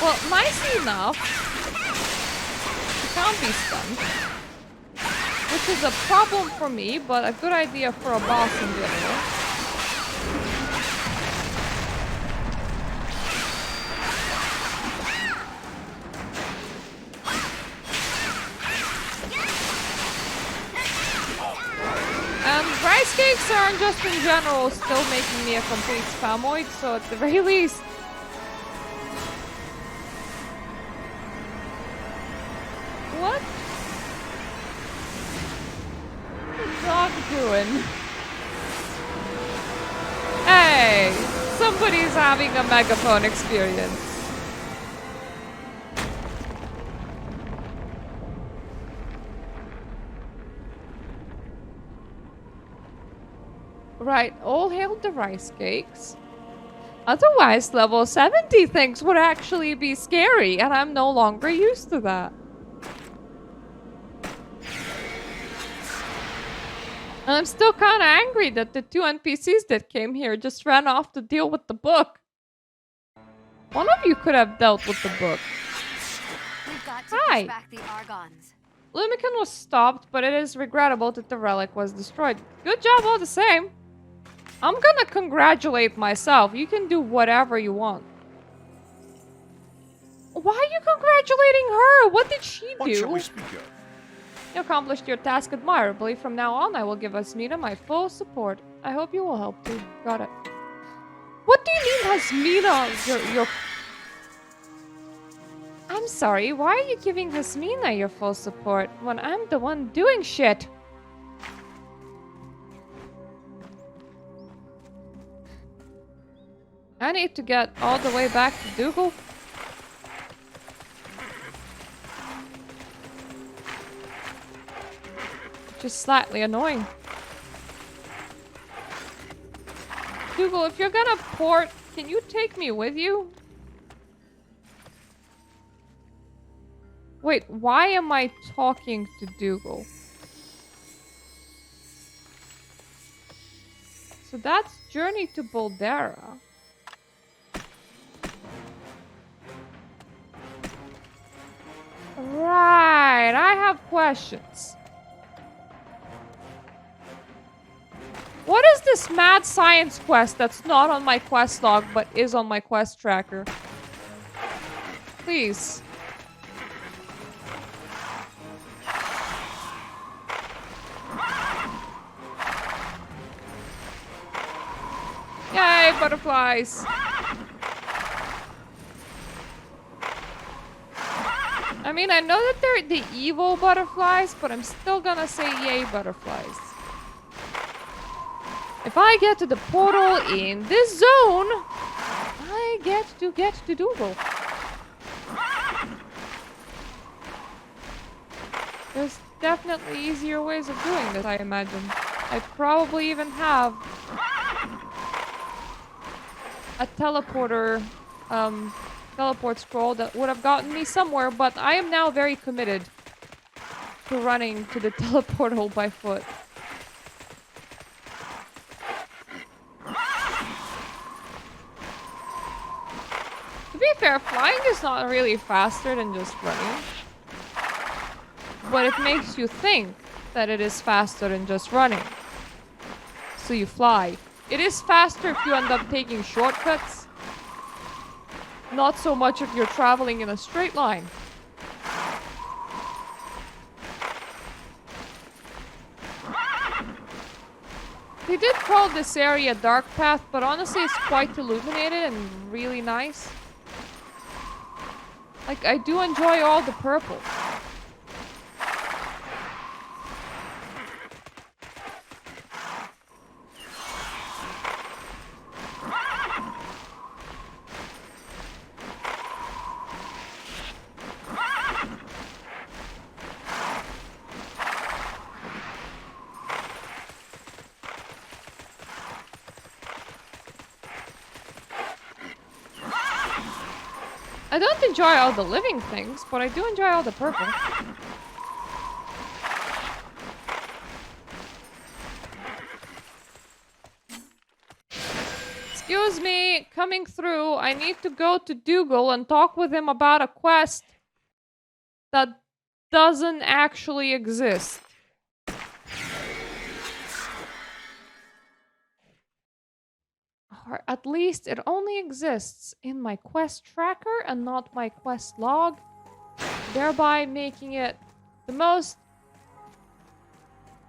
Well, nice enough. She can't be stunned. Which is a problem for me, but a good idea for a boss in general. Rice cakes aren't just in general still making me a complete spamoid, so at the very least. What? The dog doing? Hey! Somebody's having a megaphone experience. Right, all hail the rice cakes. Otherwise, level 70 things would actually be scary, and I'm no longer used to that. And I'm still kind of angry that the 2 NPCs that came here just ran off to deal with the book. One of you could have dealt with the book. We've got to Hi. push back the Argons. Lumican was stopped, but it is regrettable that the relic was destroyed. Good job all the same. I'm gonna congratulate myself. You can do whatever you want. Why are you congratulating her? What did she do? What shall we speak of? You accomplished your task admirably. From now on, I will give Hasmina my full support. I hope you will help too. Got it. What do you mean, Hasmina? Your... I'm sorry, why are you giving Hasmina your full support when I'm the one doing shit? I need to get all the way back to Dougal. is slightly annoying. Dougal, if you're gonna port, can you take me with you? Wait, why am I talking to Dougal? So that's Journey to Boldera. Right, I have questions. What is this mad science quest that's not on my quest log but is on my quest tracker? Please. Yay, butterflies! I mean, I know that they're the evil butterflies, but I'm still gonna say yay, butterflies. If I get to the portal in this zone, I get to Dougal. There's definitely easier ways of doing this, I imagine. I probably even have a teleporter, teleport scroll that would have gotten me somewhere, but I am now very committed to running to the teleportal by foot. To be fair, flying is not really faster than just running. But it makes you think that it is faster than just running. So you fly. It is faster if you end up taking shortcuts. Not so much if you're traveling in a straight line. They did call this area Dark Path, but honestly it's quite illuminated and really nice. Like, I do enjoy all the purple. I don't enjoy all the living things, but I do enjoy all the purple. Excuse me, coming through. I need to go to Dougal and talk with him about a quest that doesn't actually exist. Or at least it only exists in my quest tracker and not my quest log, thereby making it the most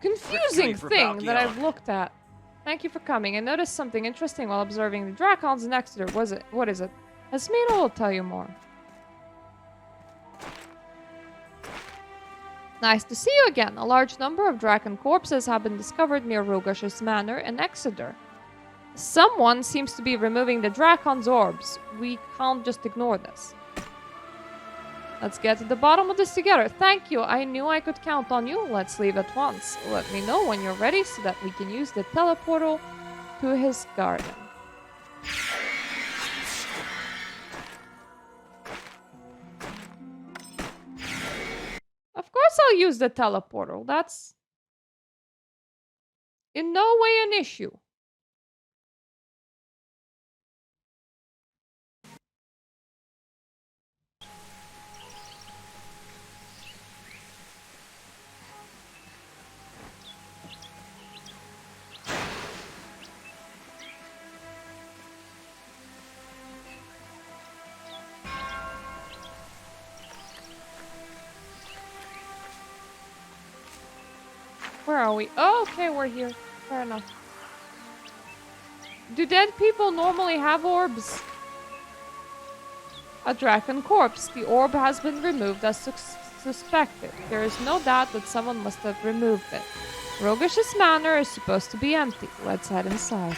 confusing thing that I've looked at. Thank you for coming. I noticed something interesting while observing the Dracons next to her. What is it? Esmina will tell you more. Nice to see you again. A large number of Draken corpses have been discovered near Rogash's Manor in Exeter. Someone seems to be removing the Dracon's orbs. We can't just ignore this. Let's get to the bottom of this together. Thank you. I knew I could count on you. Let's leave at once. Let me know when you're ready so that we can use the teleportal to his garden. Of course I'll use the teleportal. That's in no way an issue. Where are we? Oh, okay, we're here. Fair enough. Do dead people normally have orbs? A Draken corpse. The orb has been removed as suspected. There is no doubt that someone must have removed it. Rogash's Manor is supposed to be empty. Let's head inside.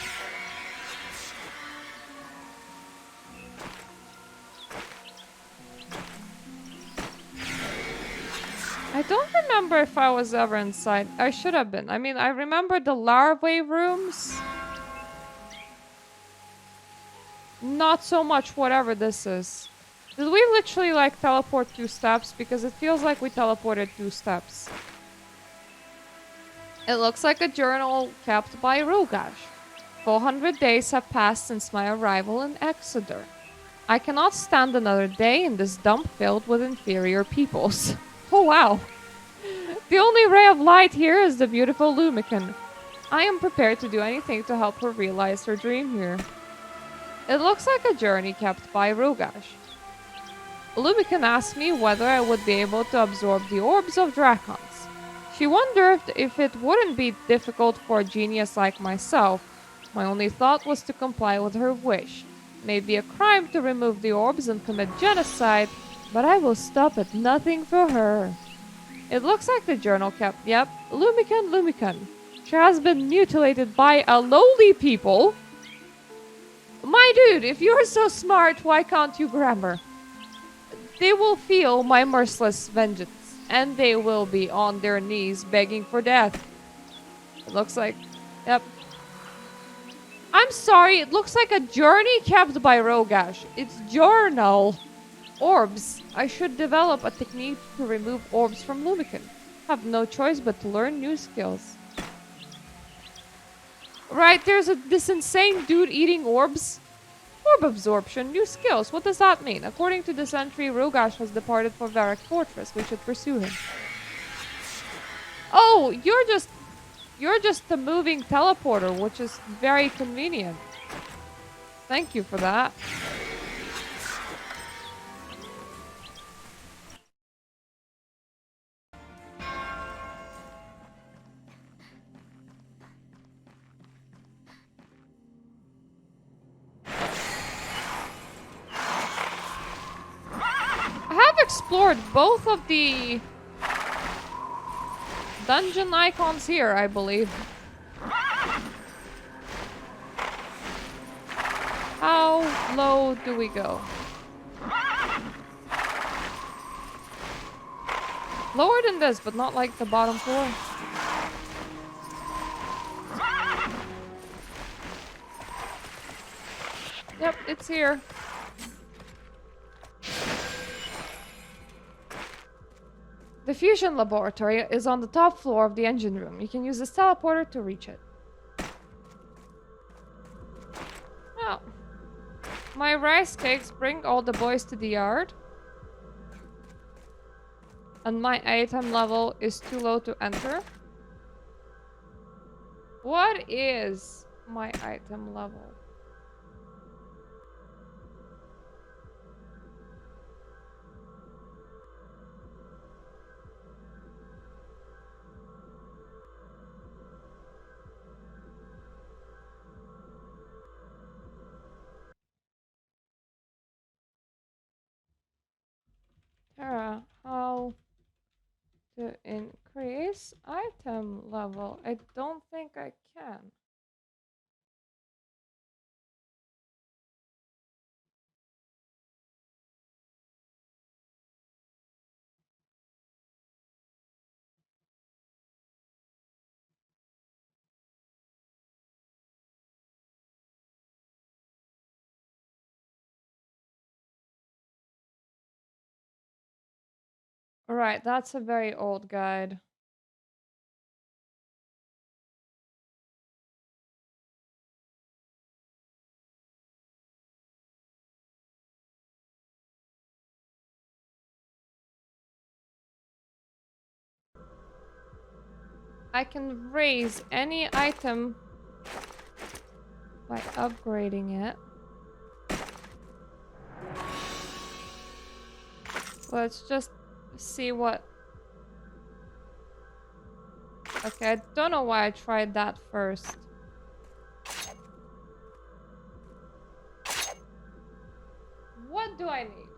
I I don't remember if I was ever inside. I should have been. I mean, I remember the larvae rooms. Not so much whatever this is. Did we literally, like, teleport 2 steps? Because it feels like we teleported 2 steps. It looks like a journal kept by Rogash. 400 days have passed since my arrival in Exeter. I cannot stand another day in this dump filled with inferior peoples. Oh wow. The only ray of light here is the beautiful Lumican. I am prepared to do anything to help her realize her dream here. It looks like a journey kept by Rogash. Lumican asked me whether I would be able to absorb the orbs of Dracons. She wondered if it wouldn't be difficult for a genius like myself. My only thought was to comply with her wish. It may be a crime to remove the orbs and commit genocide, but I will stop at nothing for her. It looks like the journal kept... Yep, Lumican. She has been mutilated by a lowly people. My dude, if you're so smart, why can't you grammar? They will feel my merciless vengeance, and they will be on their knees begging for death. It looks like... Yep. I'm sorry, it looks like a journey kept by Rogash. It's journal. Orbs. I should develop a technique to remove orbs from Lumican. Have no choice but to learn new skills. Right, there's this insane dude eating orbs. Orb absorption, new skills. What does that mean? According to this entry, Rogash has departed for Varric Fortress. We should pursue him. Oh, you're just a moving teleporter, which is very convenient. Thank you for that. I have explored both of the dungeon icons here, I believe. How low do we go? Lower than this, but not like the bottom floor. Yep, it's here. The fusion laboratory is on the top floor of the engine room. You can use this teleporter to reach it. Oh. My rice cakes bring all the boys to the yard. And my item level is too low to enter. What is my item level? Tera, how to increase item level? I don't think I can. Right, that's a very old guide. I can raise any item by upgrading it. Let's just see what... Okay, I don't know why I tried that first. What do I need?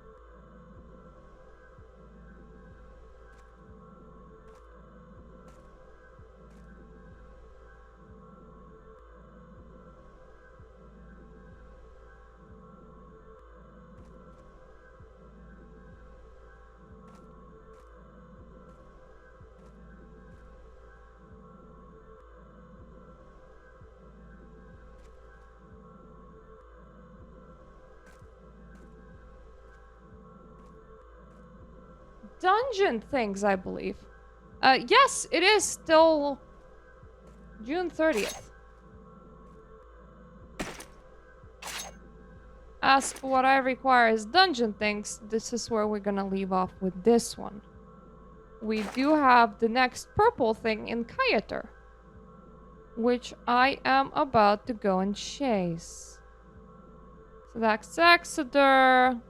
dungeon things, I believe. Yes, it is still June 30th. As for what I require is dungeon things, this is where we're gonna leave off with this one. We do have the next purple thing in Kayater, which I am about to go and chase. So that's Exeter.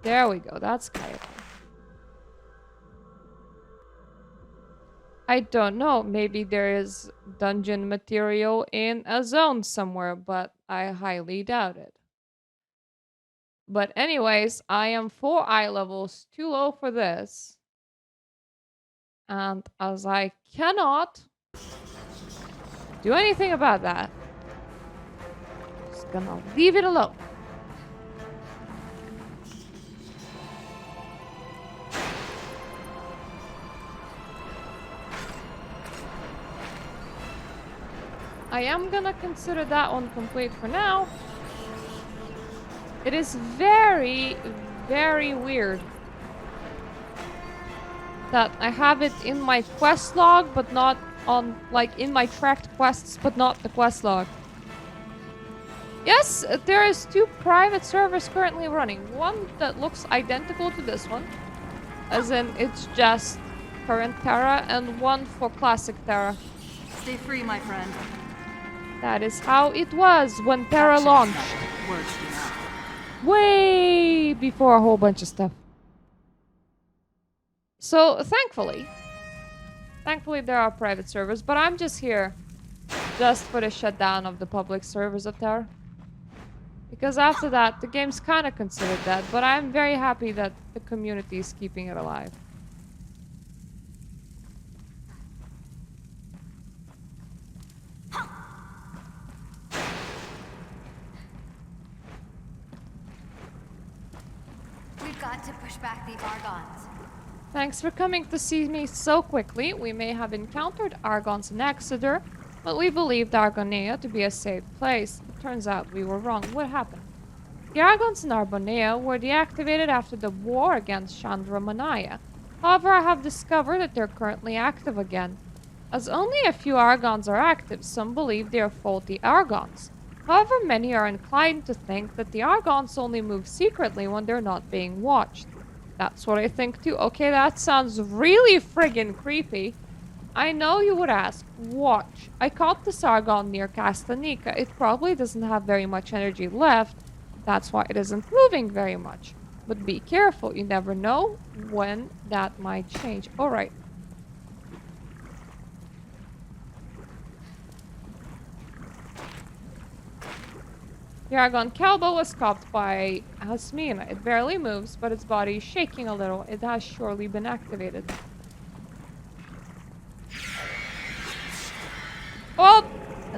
There we go, that's Kayater. I don't know, maybe there is dungeon material in a zone somewhere, but I highly doubt it. But anyways, I am 4 iLvls, too low for this. And as I cannot do anything about that, just gonna leave it alone. I am gonna consider that one complete for now. It is very, very weird that I have it in my quest log, but not on, like, in my tracked quests, but not the quest log. Yes, there is 2 private servers currently running. One that looks identical to this one, as in it's just current Tera, and one for classic Tera. Stay free, my friend. That is how it was when Tera launched. Way before a whole bunch of stuff. So, thankfully there are private servers, but I'm just here just for the shutdown of the public servers of Tera. Because after that, the game's kind of considered dead, but I'm very happy that the community is keeping it alive. We've got to push back the Argons. Thanks for coming to see me so quickly. We may have encountered Argons in Exeter, but we believed Argonea to be a safe place. It turns out we were wrong. What happened? The Argons in Argonea were deactivated after the war against Chandra Manaya. However, I have discovered that they're currently active again. As only a few Argons are active, some believe they are faulty Argons. However, many are inclined to think that the Argons only move secretly when they're not being watched. That's what I think too. Okay, that sounds really friggin' creepy. I know you would ask, watch. I caught this Argon near Castanica. It probably doesn't have very much energy left. That's why it isn't moving very much. But be careful, you never know when that might change. Alright. The Argon Calbo was caught by Hasmina. It barely moves, but its body is shaking a little. It has surely been activated. Well,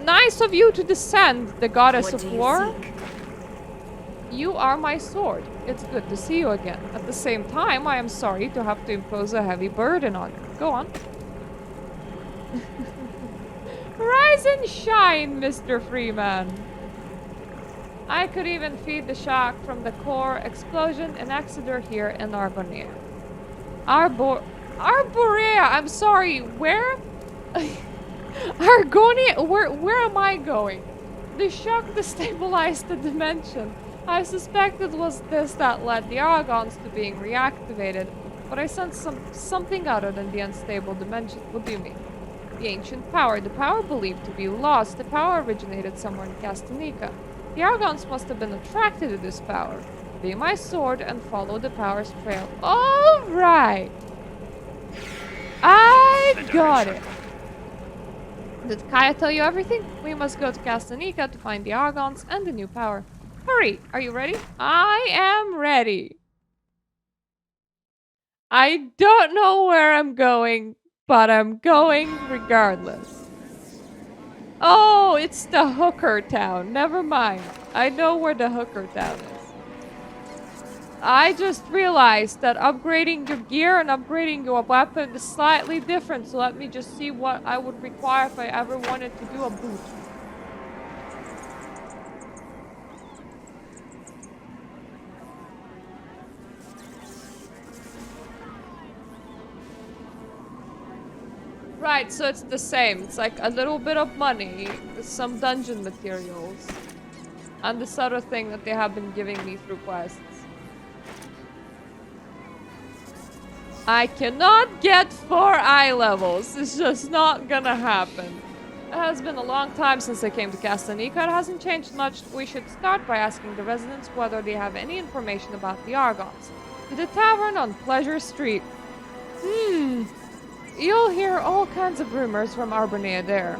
nice of you to descend, the goddess of war. You are my sword. It's good to see you again. At the same time, I am sorry to have to impose a heavy burden on you. Go on. Rise and shine, Mr. Freeman. I could even feed the shock from the core explosion in Exeter here in Argonea. Arborea, I'm sorry, where? Argonia, where am I going? The shock destabilized the dimension. I suspect it was this that led the Argons to being reactivated, but I sensed something other than the unstable dimension. What do you mean? The ancient power, the power believed to be lost, the power originated somewhere in Castanica. The Argons must have been attracted to this power. Be my sword and follow the power's trail. Alright! I got it! Did Kaya tell you everything? We must go to Castanica to find the Argons and the new power. Hurry! Are you ready? I am ready! I don't know where I'm going, but I'm going regardless. Oh, it's the hooker town. Never mind. I know where the hooker town is. I just realized that upgrading your gear and upgrading your weapon is slightly different. So let me just see what I would require if I ever wanted to do a boot. Right, so it's the same. It's like a little bit of money, some dungeon materials, and this other thing that they have been giving me through quests. I cannot get 4 iLvls. It's just not gonna happen. It has been a long time since I came to Castanica. It hasn't changed much. We should start by asking the residents whether they have any information about the Argons. To the tavern on Pleasure Street. You'll hear all kinds of rumors from Arbonea there.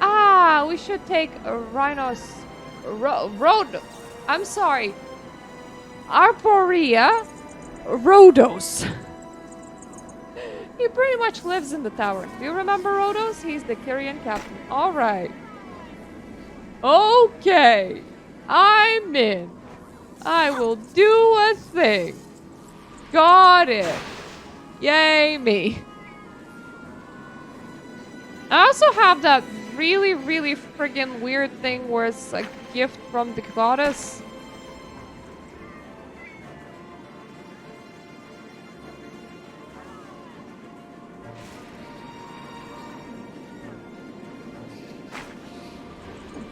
Ah, we should take a I'm sorry. Arborea Rhodos. He pretty much lives in the tower. Do you remember Rhodos? He's the Kyrian captain. Alright. Okay. I'm in. I will do a thing. Got it. Yay me. I also have that really, really friggin' weird thing where it's a gift from the goddess.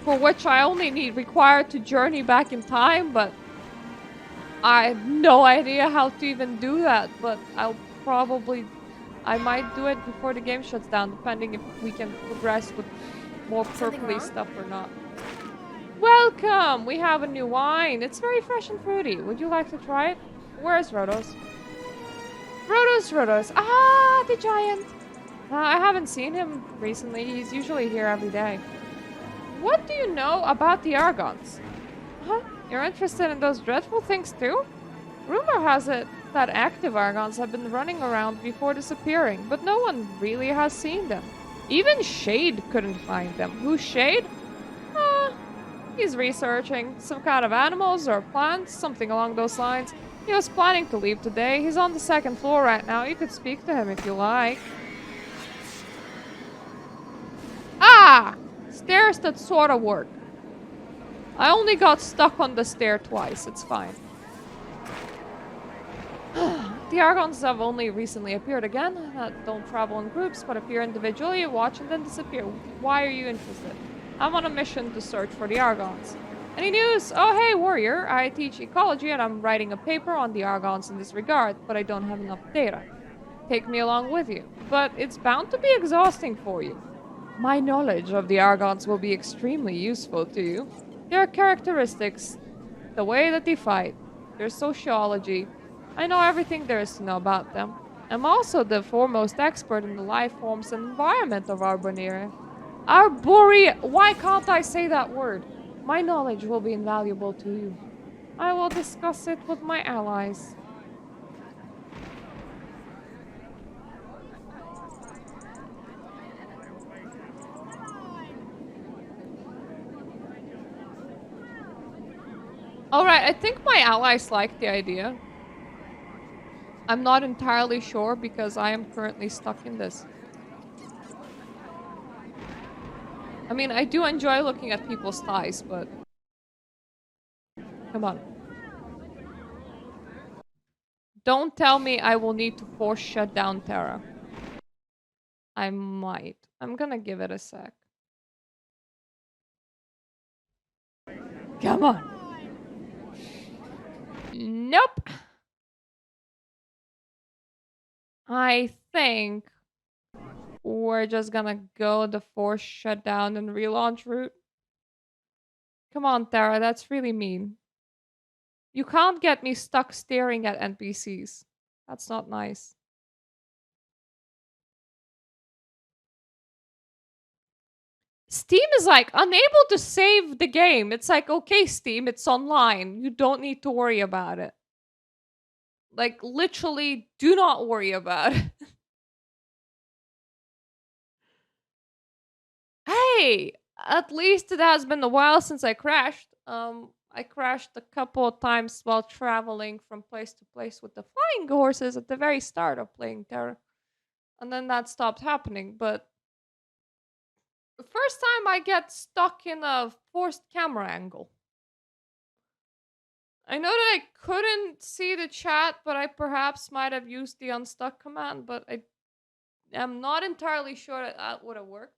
For which I only require to journey back in time, but I have no idea how to even do that, but I might do it before the game shuts down, depending if we can progress with more purpley stuff or not. Welcome! We have a new wine. It's very fresh and fruity. Would you like to try it? Where's Rhodos? Rhodos! Ah, the giant! I haven't seen him recently. He's usually here every day. What do you know about the Argons? Huh? You're interested in those dreadful things too? Rumor has it that active Argons have been running around before disappearing, but no one really has seen them. Even Shade couldn't find them. Who's Shade? He's researching some kind of animals or plants, something along those lines. He was planning to leave today. He's on the 2nd floor right now. You could speak to him if you like. Ah! Stairs that sort of work. I only got stuck on the stair twice. It's fine. The Argons have only recently appeared again. Don't travel in groups, but appear individually, watch and then disappear. Why are you interested? I'm on a mission to search for the Argons. Any news? Oh, hey, warrior. I teach ecology and I'm writing a paper on the Argons in this regard, but I don't have enough data. Take me along with you. But it's bound to be exhausting for you. My knowledge of the Argons will be extremely useful to you. Their characteristics, the way that they fight, their sociology. I know everything there is to know about them. I'm also the foremost expert in the life forms and environment of Arborea. Why can't I say that word? My knowledge will be invaluable to you. I will discuss it with my allies. Alright, I think my allies like the idea. I'm not entirely sure because I am currently stuck in this. I mean, I do enjoy looking at people's thighs, but... Come on. Don't tell me I will need to force shut down Tera. I might. I'm gonna give it a sec. Come on. Nope. I think we're just gonna go the force shutdown and relaunch route. Come on, Tera, that's really mean. You can't get me stuck staring at NPCs. That's not nice. Steam is like unable to save the game. It's like, okay, Steam, it's online. You don't need to worry about it. Like, literally, do not worry about it. Hey, at least it has been a while since I crashed. I crashed a couple of times while traveling from place to place with the flying horses at the very start of playing Terra. And then that stopped happening, but the first time I get stuck in a forced camera angle. I know that I couldn't see the chat, but I perhaps might have used the unstuck command, but I'm not entirely sure that would have worked.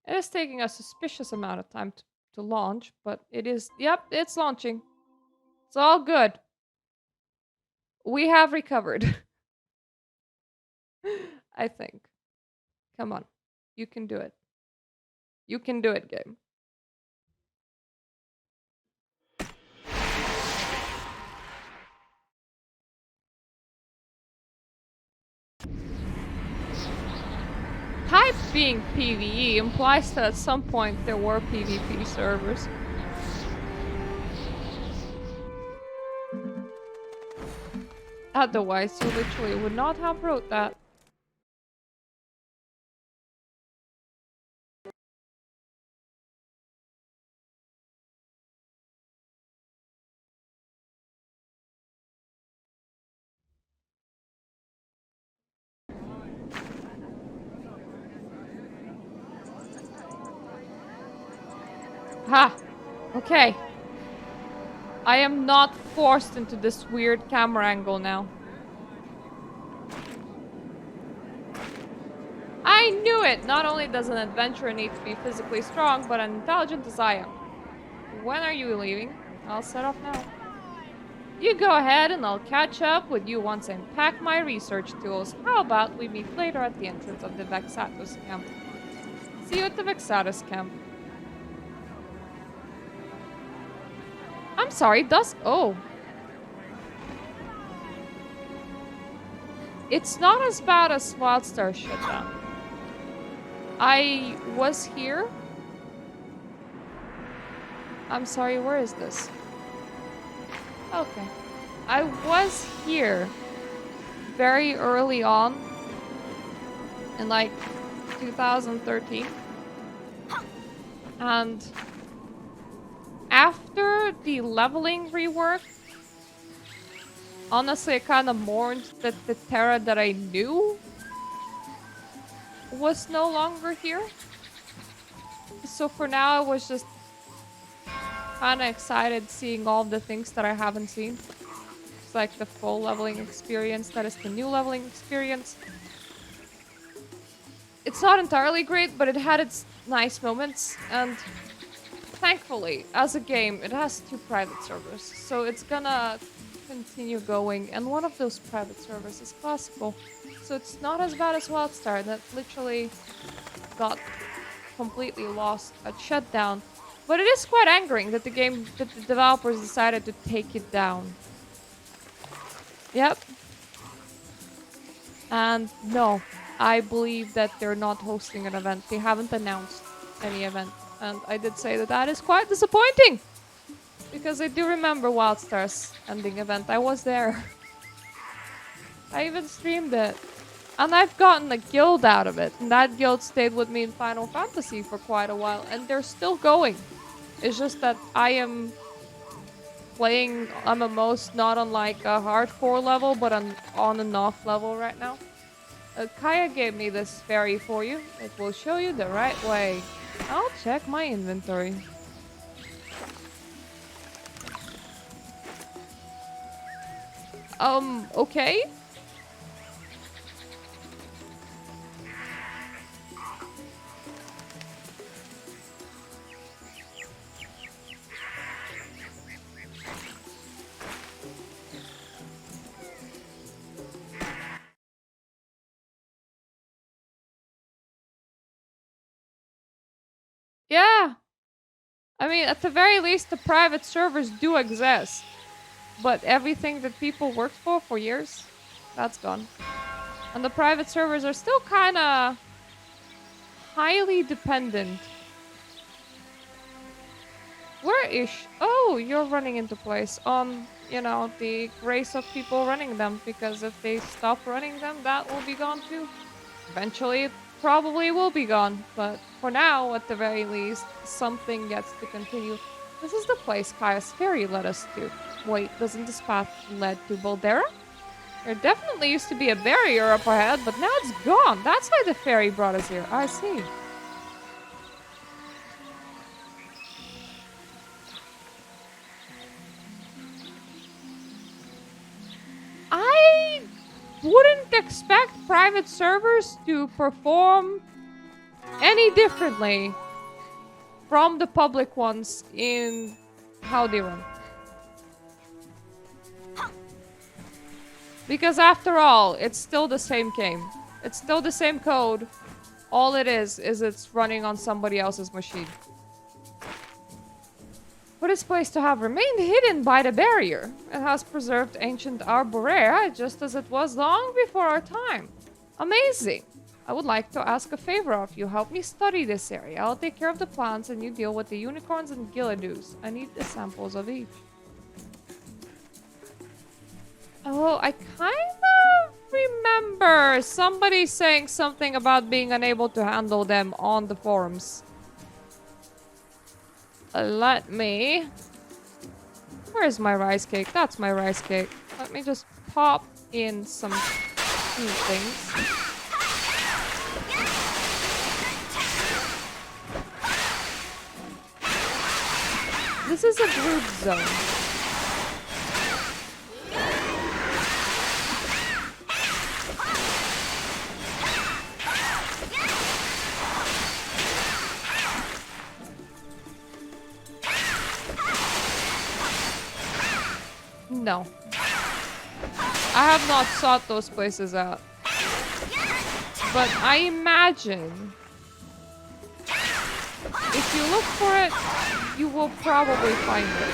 It is taking a suspicious amount of time to launch, but it is... Yep, it's launching. It's all good. We have recovered. I think. Come on. You can do it. You can do it, game. Type being PvE implies that at some point there were PvP servers. Otherwise, you literally would not have wrote that. Ha! Okay. I am not forced into this weird camera angle now. I knew it! Not only does an adventurer need to be physically strong, but intelligent as I am. When are you leaving? I'll set off now. You go ahead and I'll catch up with you once I pack my research tools. How about we meet later at the entrance of the Vexatus camp? See you at the Vexatus camp. I'm sorry, oh. It's not as bad as Wildstar shutdown. I was here. I'm sorry, where is this? Okay. I was here very early on in like 2013. And after the leveling rework, honestly, I kind of mourned that the Tera that I knew was no longer here. So for now, I was just kind of excited seeing all the things that I haven't seen. It's like the full leveling experience, that is the new leveling experience. It's not entirely great, but it had its nice moments, and thankfully, as a game, it has 2 private servers, so it's gonna continue going, and one of those private servers is classical, so it's not as bad as Wildstar that literally got completely lost at shutdown. But it is quite angering that the developers decided to take it down. Yep. And no, I believe that they're not hosting an event. They haven't announced any event. And I did say that is quite disappointing. Because I do remember Wildstar's ending event. I was there. I even streamed it. And I've gotten a guild out of it. And that guild stayed with me in Final Fantasy for quite a while. And they're still going. It's just that I am playing MMOs not on like a hardcore level, but on and off level right now. Kaya gave me this fairy for you. It will show you the right way. I'll check my inventory. Okay. Yeah. I mean, at the very least, the private servers do exist. But everything that people worked for years, that's gone. And the private servers are still kind of highly dependent. Where is... Oh, you're running into place on, you know, the grace of people running them. Because if they stop running them, that will be gone too. Eventually, it probably will be gone. But for now, at the very least, something gets to continue. This is the place Kaya's Ferry led us to. Wait, doesn't this path lead to Boldera? There definitely used to be a barrier up ahead, but now it's gone. That's why the ferry brought us here. I see. expect private servers to perform any differently from the public ones in how they run. Because after all, it's still the same game. It's still the same code. All it is it's running on somebody else's machine. For this place to have remained hidden by the barrier, it has preserved ancient arborea just as it was long before our time. Amazing! I would like to ask a favor of you. Help me study this area. I'll take care of the plants and you deal with the unicorns and gilladus. I need the samples of each. Oh, I kind of remember somebody saying something about being unable to handle them on the forums. Let me... Where's my rice cake? That's my rice cake. Let me just pop in some food things. This is a group zone. No. I have not sought those places out. But I imagine if you look for it, you will probably find it.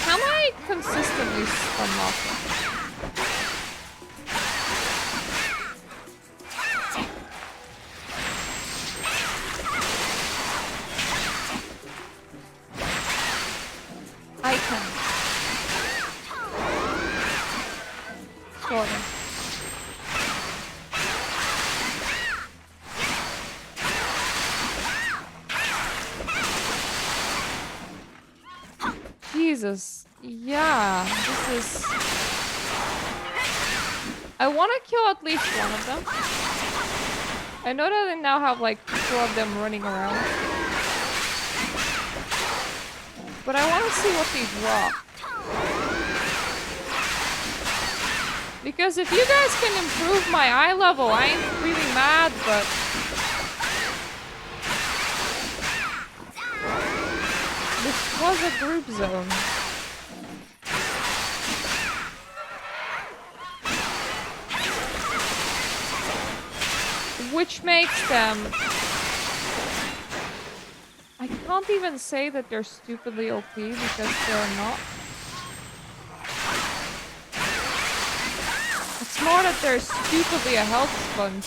Can I consistently stun off them? I can. Sort of. Jesus. Yeah, this is... I want to kill at least one of them. I know that I now have like 2 of them running around. But I want to see what they drop. Because if you guys can improve my eye level, I ain't really mad, but... This was a group zone. Which makes them... I can't even say that they're stupidly OP because they're not. It's more that they're stupidly a health sponge.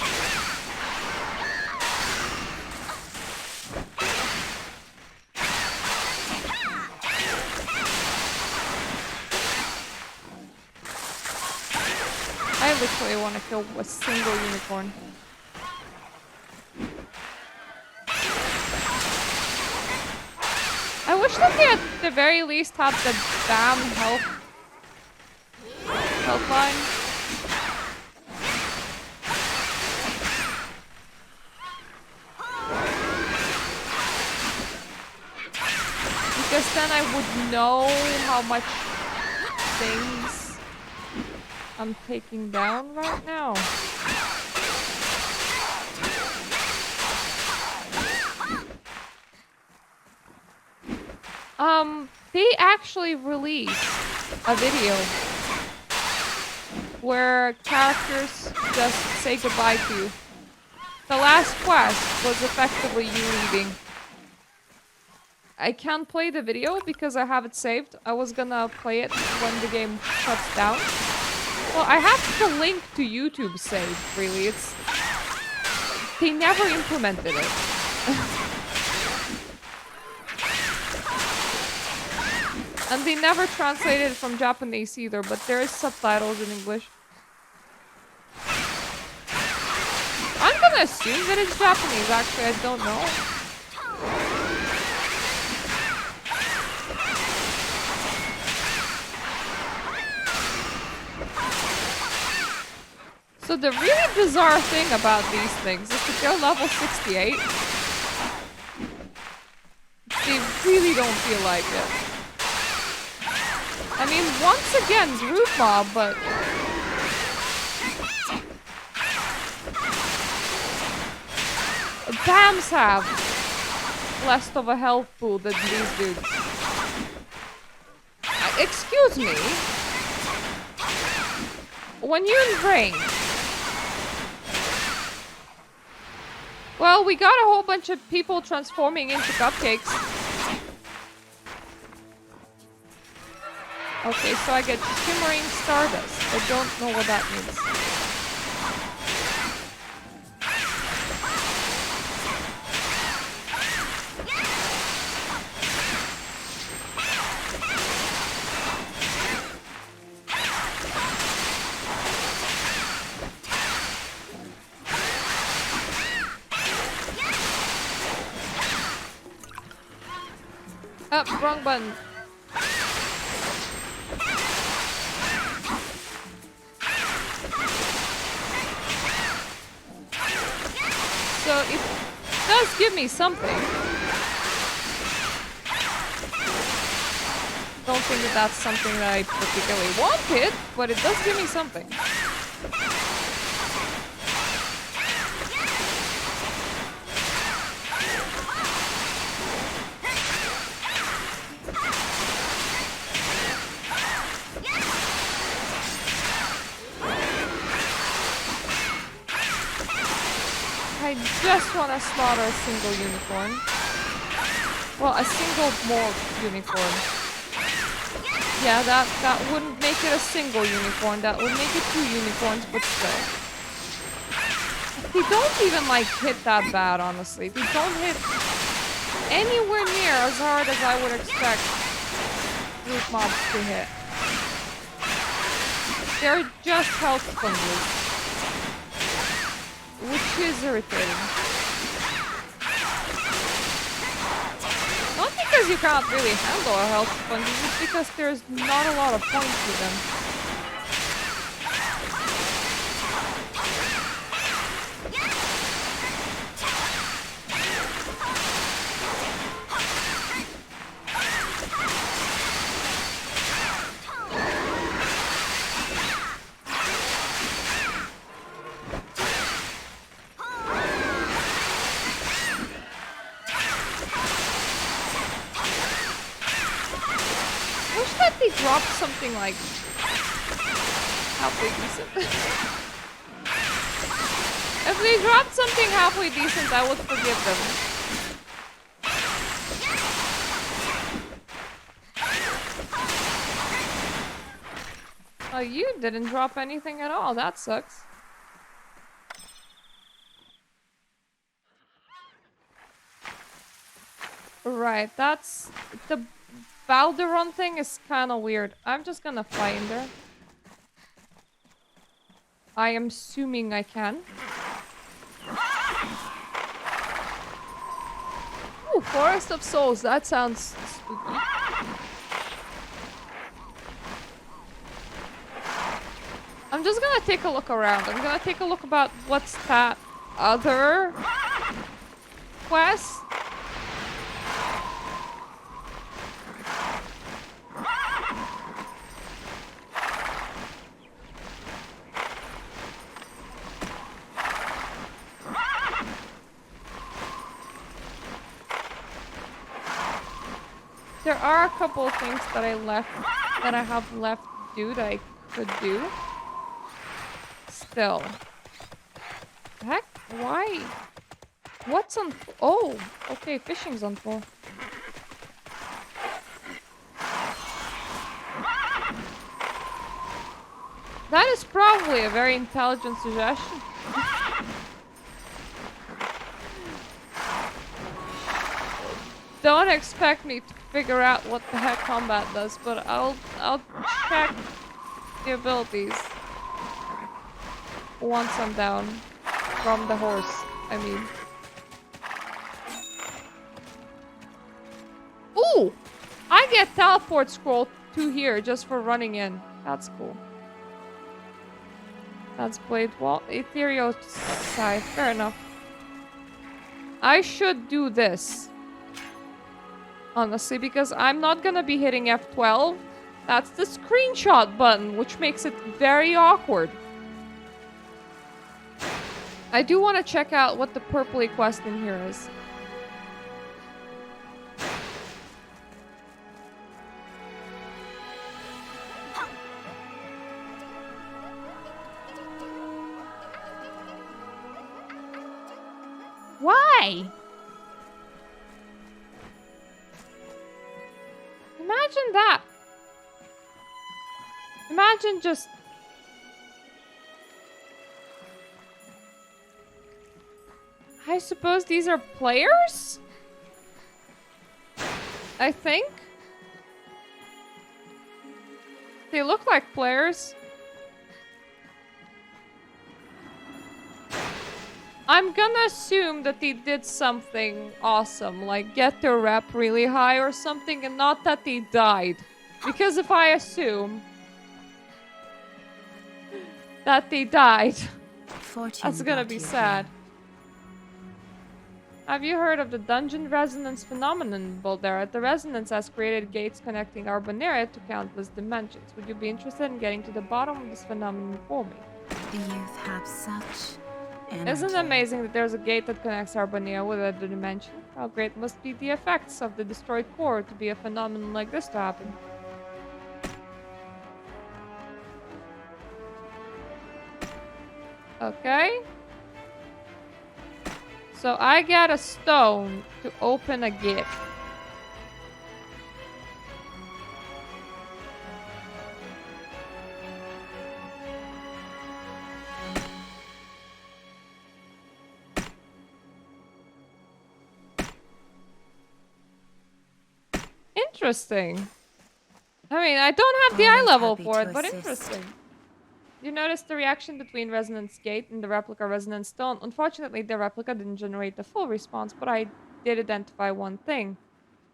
I literally want to kill a single unicorn. I wish that they at the very least had the damn health line. Because then I would know how much things I'm taking down right now. They actually released a video where characters just say goodbye to you. The last quest was effectively you leaving. I can't play the video because I have it saved. I was gonna play it when the game shuts down. Well, I have to link to YouTube save, really. They never implemented it. And they never translated it from Japanese either, but there is subtitles in English. I'm gonna assume that it's Japanese, actually, I don't know. So the really bizarre thing about these things is that they're level 68. They really don't feel like it. I mean, once again, group mob, but... BAMs have less of a health pool than these dudes. Excuse me? When you're in range... Well, we got a whole bunch of people transforming into cupcakes. Okay, so I get shimmering stardust. I don't know what that means. Up, wrong button. So it does give me something. Don't think that that's something that I particularly wanted, but it does give me something. I just want to slaughter a single unicorn. Well, a single more unicorn. Yeah, that wouldn't make it a single unicorn. That would make it 2 unicorns, but still. They don't even, like, hit that bad, honestly. They don't hit anywhere near as hard as I would expect group mobs to hit. They're just health sponges. Which is irritating. Not because you can't really handle a health sponge, it's because there's not a lot of points with them. Drop something like halfway decent. If they dropped something halfway decent, I would forgive them. Oh, you didn't drop anything at all. That sucks. Right, that's the Balderon thing is kind of weird. I'm just gonna fly in there. I am assuming I can. Ooh, Forest of Souls. That sounds spooky. I'm just gonna take a look around. I'm gonna take a look about what's that other quest. There are a couple of things that I have left to do that I could do. Still. Heck, why? What's on? Oh, okay, fishing's on full. That is probably a very intelligent suggestion. Don't expect me to figure out what the heck combat does, but I'll check the abilities once I'm down from the horse, I mean. Ooh! I get teleport scroll 2 here just for running in. That's cool. That's Blade Wall. Ethereal Scythe. Fair enough. I should do this. Honestly, because I'm not gonna be hitting F12 That's the screenshot button, which makes it very awkward. I do want to check out what the purpley quest in here is. Why? Imagine that. Imagine just... I suppose these are players? I think. They look like players. I'm gonna assume that they did something awesome, like get their rep really high or something, and not that they died. Because if I assume that they died, that's gonna be sad. Have you heard of the dungeon resonance phenomenon, Boldera? The resonance has created gates connecting Arbonaria to countless dimensions. Would you be interested in getting to the bottom of this phenomenon for me? The youth have such energy. Isn't it amazing that there's a gate that connects Arbonaria with another dimension? How great must be the effects of the destroyed core to be a phenomenon like this to happen? Okay. So I get a stone to open a gate. Interesting. I mean, I don't have the eye level for it, but interesting. You noticed the reaction between Resonance Gate and the replica Resonance Stone. Unfortunately, the replica didn't generate the full response, but I did identify one thing.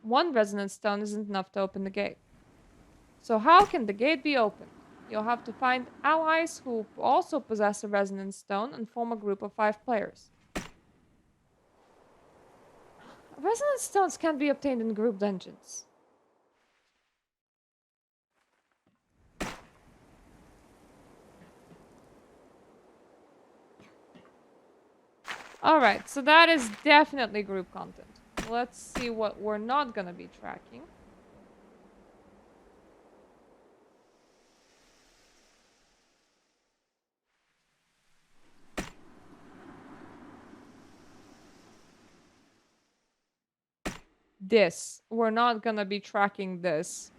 One Resonance Stone isn't enough to open the gate. So how can the gate be opened? You'll have to find allies who also possess a Resonance Stone and form a group of 5 players. Resonance Stones can be obtained in group dungeons. Alright, so that is definitely group content. Let's see what we're not gonna be tracking. This. We're not gonna be tracking this.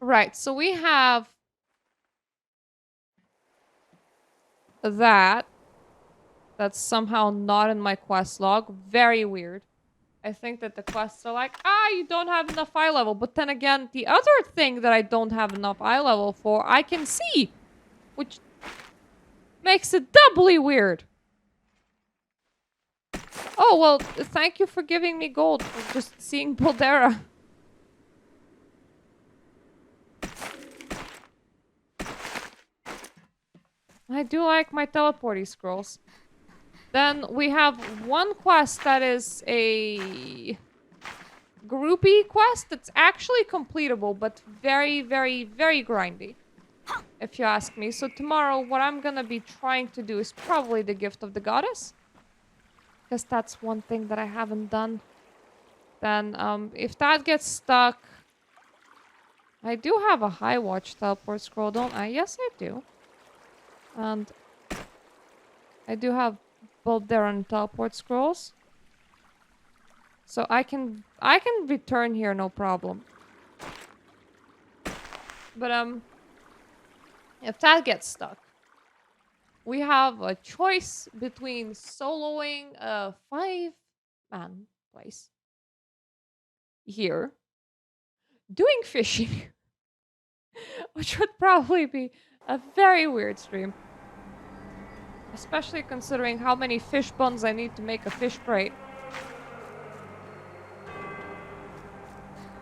Right, so we have that. That's somehow not in my quest log. Very weird. I think that the quests are like, you don't have enough eye level. But then again, the other thing that I don't have enough eye level for, I can see. Which makes it doubly weird. Oh, well, thank you for giving me gold for just seeing Boldera. I do like my teleporty scrolls. Then we have one quest that is a groupie quest that's actually completable, but very, very, very grindy, if you ask me. So tomorrow, what I'm gonna be trying to do is probably the Gift of the Goddess. Because that's one thing that I haven't done. Then, if that gets stuck... I do have a High Watch teleport scroll, don't I? Yes, I do. And I do have Boldera teleport scrolls. So I can return here, no problem. But, if that gets stuck, we have a choice between soloing a 5-man place here, doing fishing, which would probably be a very weird stream. Especially considering how many fish bones I need to make a fish crate.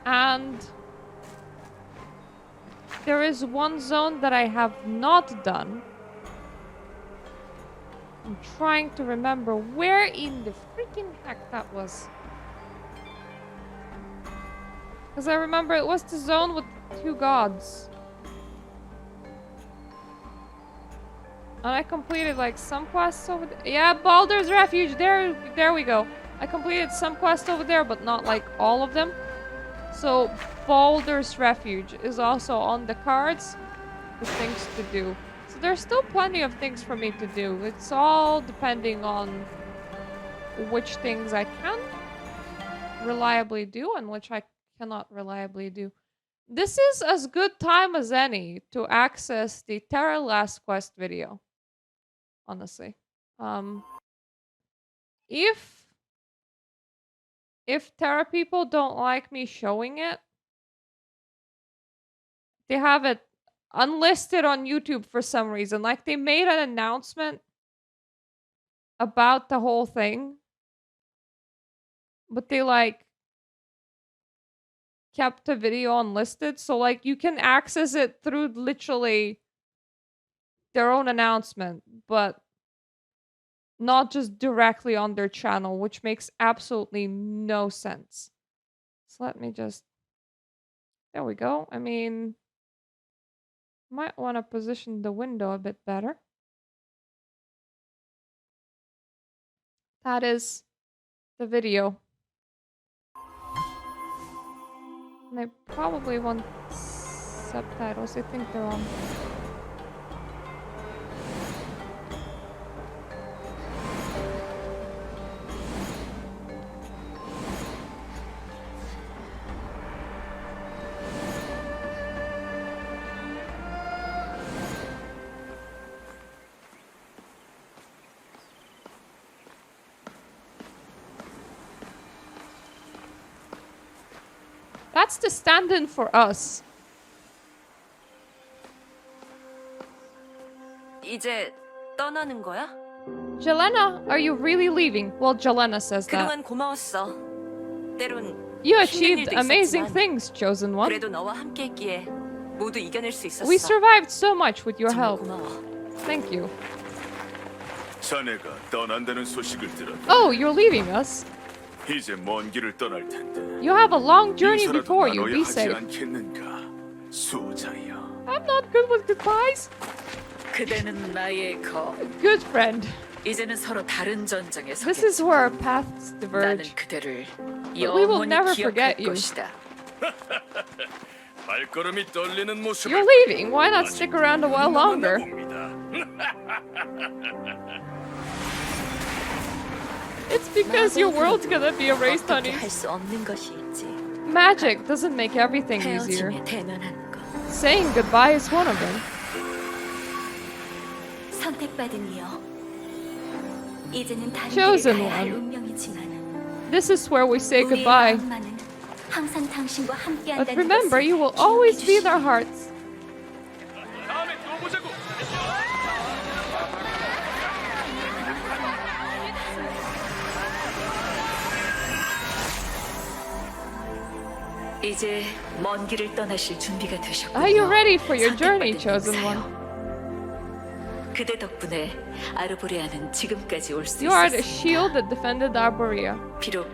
And there is one zone that I have not done. I'm trying to remember where in the freaking heck that was. Because I remember it was the zone with 2 gods. And I completed like some quests over there. Yeah, Baldur's Refuge. There we go. I completed some quests over there, but not like all of them. So Baldur's Refuge is also on the cards with things to do. So there's still plenty of things for me to do. It's all depending on which things I can reliably do and which I cannot reliably do. This is as good time as any to access the Tera Last Quest video. Honestly. If Tera people don't like me showing it, they have it unlisted on YouTube for some reason. Like, they made an announcement about the whole thing, but they, like, kept the video unlisted. So, like, you can access it through literally their own announcement, but not just directly on their channel, which makes absolutely no sense. So let me just... There we go. I mean... Might want to position the window a bit better. That is the video. And I probably want subtitles. I think they're on. That's the stand-in for us. 이제 떠나는 거야? Jelena, are you really leaving? Well, Jelena says that. 그동안 고마웠어. 때론 You achieved amazing things, Chosen One. 그래도 너와 함께했기에 모두 이겨낼 수 있었어. We survived so much with your help. Thank you. 자네가 떠난다는 소식을 들었다. Oh, you're leaving us. 이제 먼 길을 떠날 텐데. You have a long journey before you. Be safe. 않겠는가, 수호자여. I'm not good with goodbyes. 그대는 나의 검. Good friend. 이제는 서로 다른 전장에 서겠지만 This is where our paths diverge. 나는 그대를 But we will 영원히 never 기억할 forget you. 것이다. 발걸음이 떨리는 모습을. You're leaving. Why not stick around a while longer? It's because your world's gonna be erased, honey. 할수 없는 것이 있지. Magic doesn't make everything easier. 헤어짐에 대면하는 것. Saying goodbye is one of them. 선택받은 이여. 이제는 다른 Chosen 길을 가야 할 one. 운명이지만 This is where we say goodbye. 마음만은 항상 당신과 But 함께한다는 remember, you will always be in our hearts. 다음에 또 보자고. 이제 먼 길을 떠나실 준비가 되셨군요. Are you ready for your journey, Chosen One? 그대 덕분에 아르보레아는 지금까지 올 수 You are the 있었습니다. shield that defended Arborea. 비록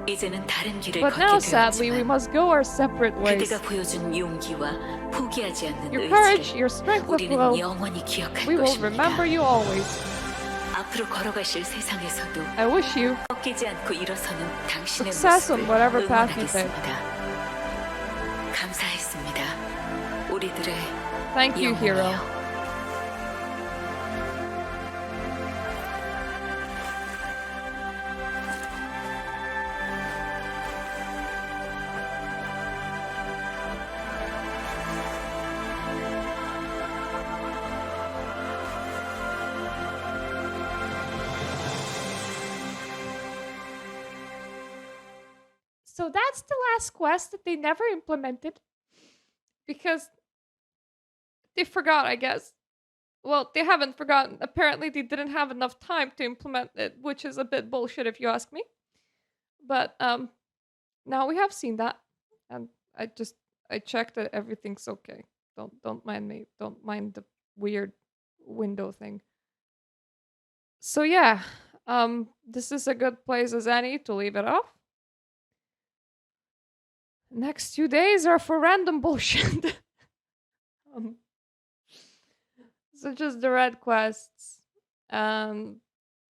이제는 다른 길을 But now, 걷게 sadly, we 되었지만 must go our separate ways. 그대가 보여준 용기와 포기하지 않는 Your courage, 의지를 your strength of 우리는 will, 영원히 기억할 we will 것입니다. remember you always. 앞으로 걸어가실 세상에서도 I wish you 꺾이지 않고 일어서는 당신의 success on 모습을 whatever path you take. 응원하겠습니다. 감사했습니다. 우리들의 Thank you, hero. 영웅이여. So that's the last quest that they never implemented. Because they forgot, I guess. Well, they haven't forgotten. Apparently, they didn't have enough time to implement it, which is a bit bullshit if you ask me. But now we have seen that, and I checked that everything's okay. Don't mind me. Don't mind the weird window thing. So yeah, this is a good place as any to leave it off. Next 2 days are for random bullshit. Such as the red quests.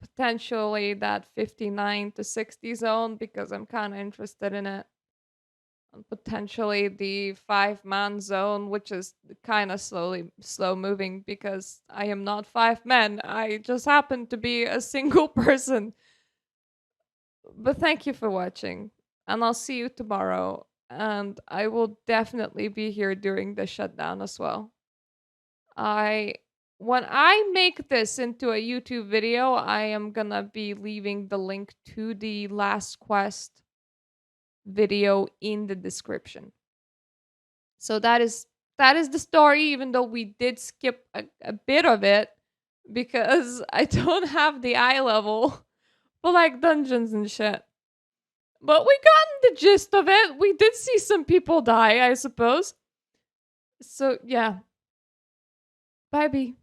Potentially that 59 to 60 zone because I'm kind of interested in it. And potentially the 5-man zone, which is kind of slow moving because I am not 5 men. I just happen to be a single person. But thank you for watching, and I'll see you tomorrow. And I will definitely be here during the shutdown as well. When I make this into a YouTube video, I am gonna be leaving the link to the last quest video in the description. So that is the story, even though we did skip a bit of it because I don't have the eye level for like dungeons and shit. But we got the gist of it. We did see some people die, I suppose. So yeah. Bye, B.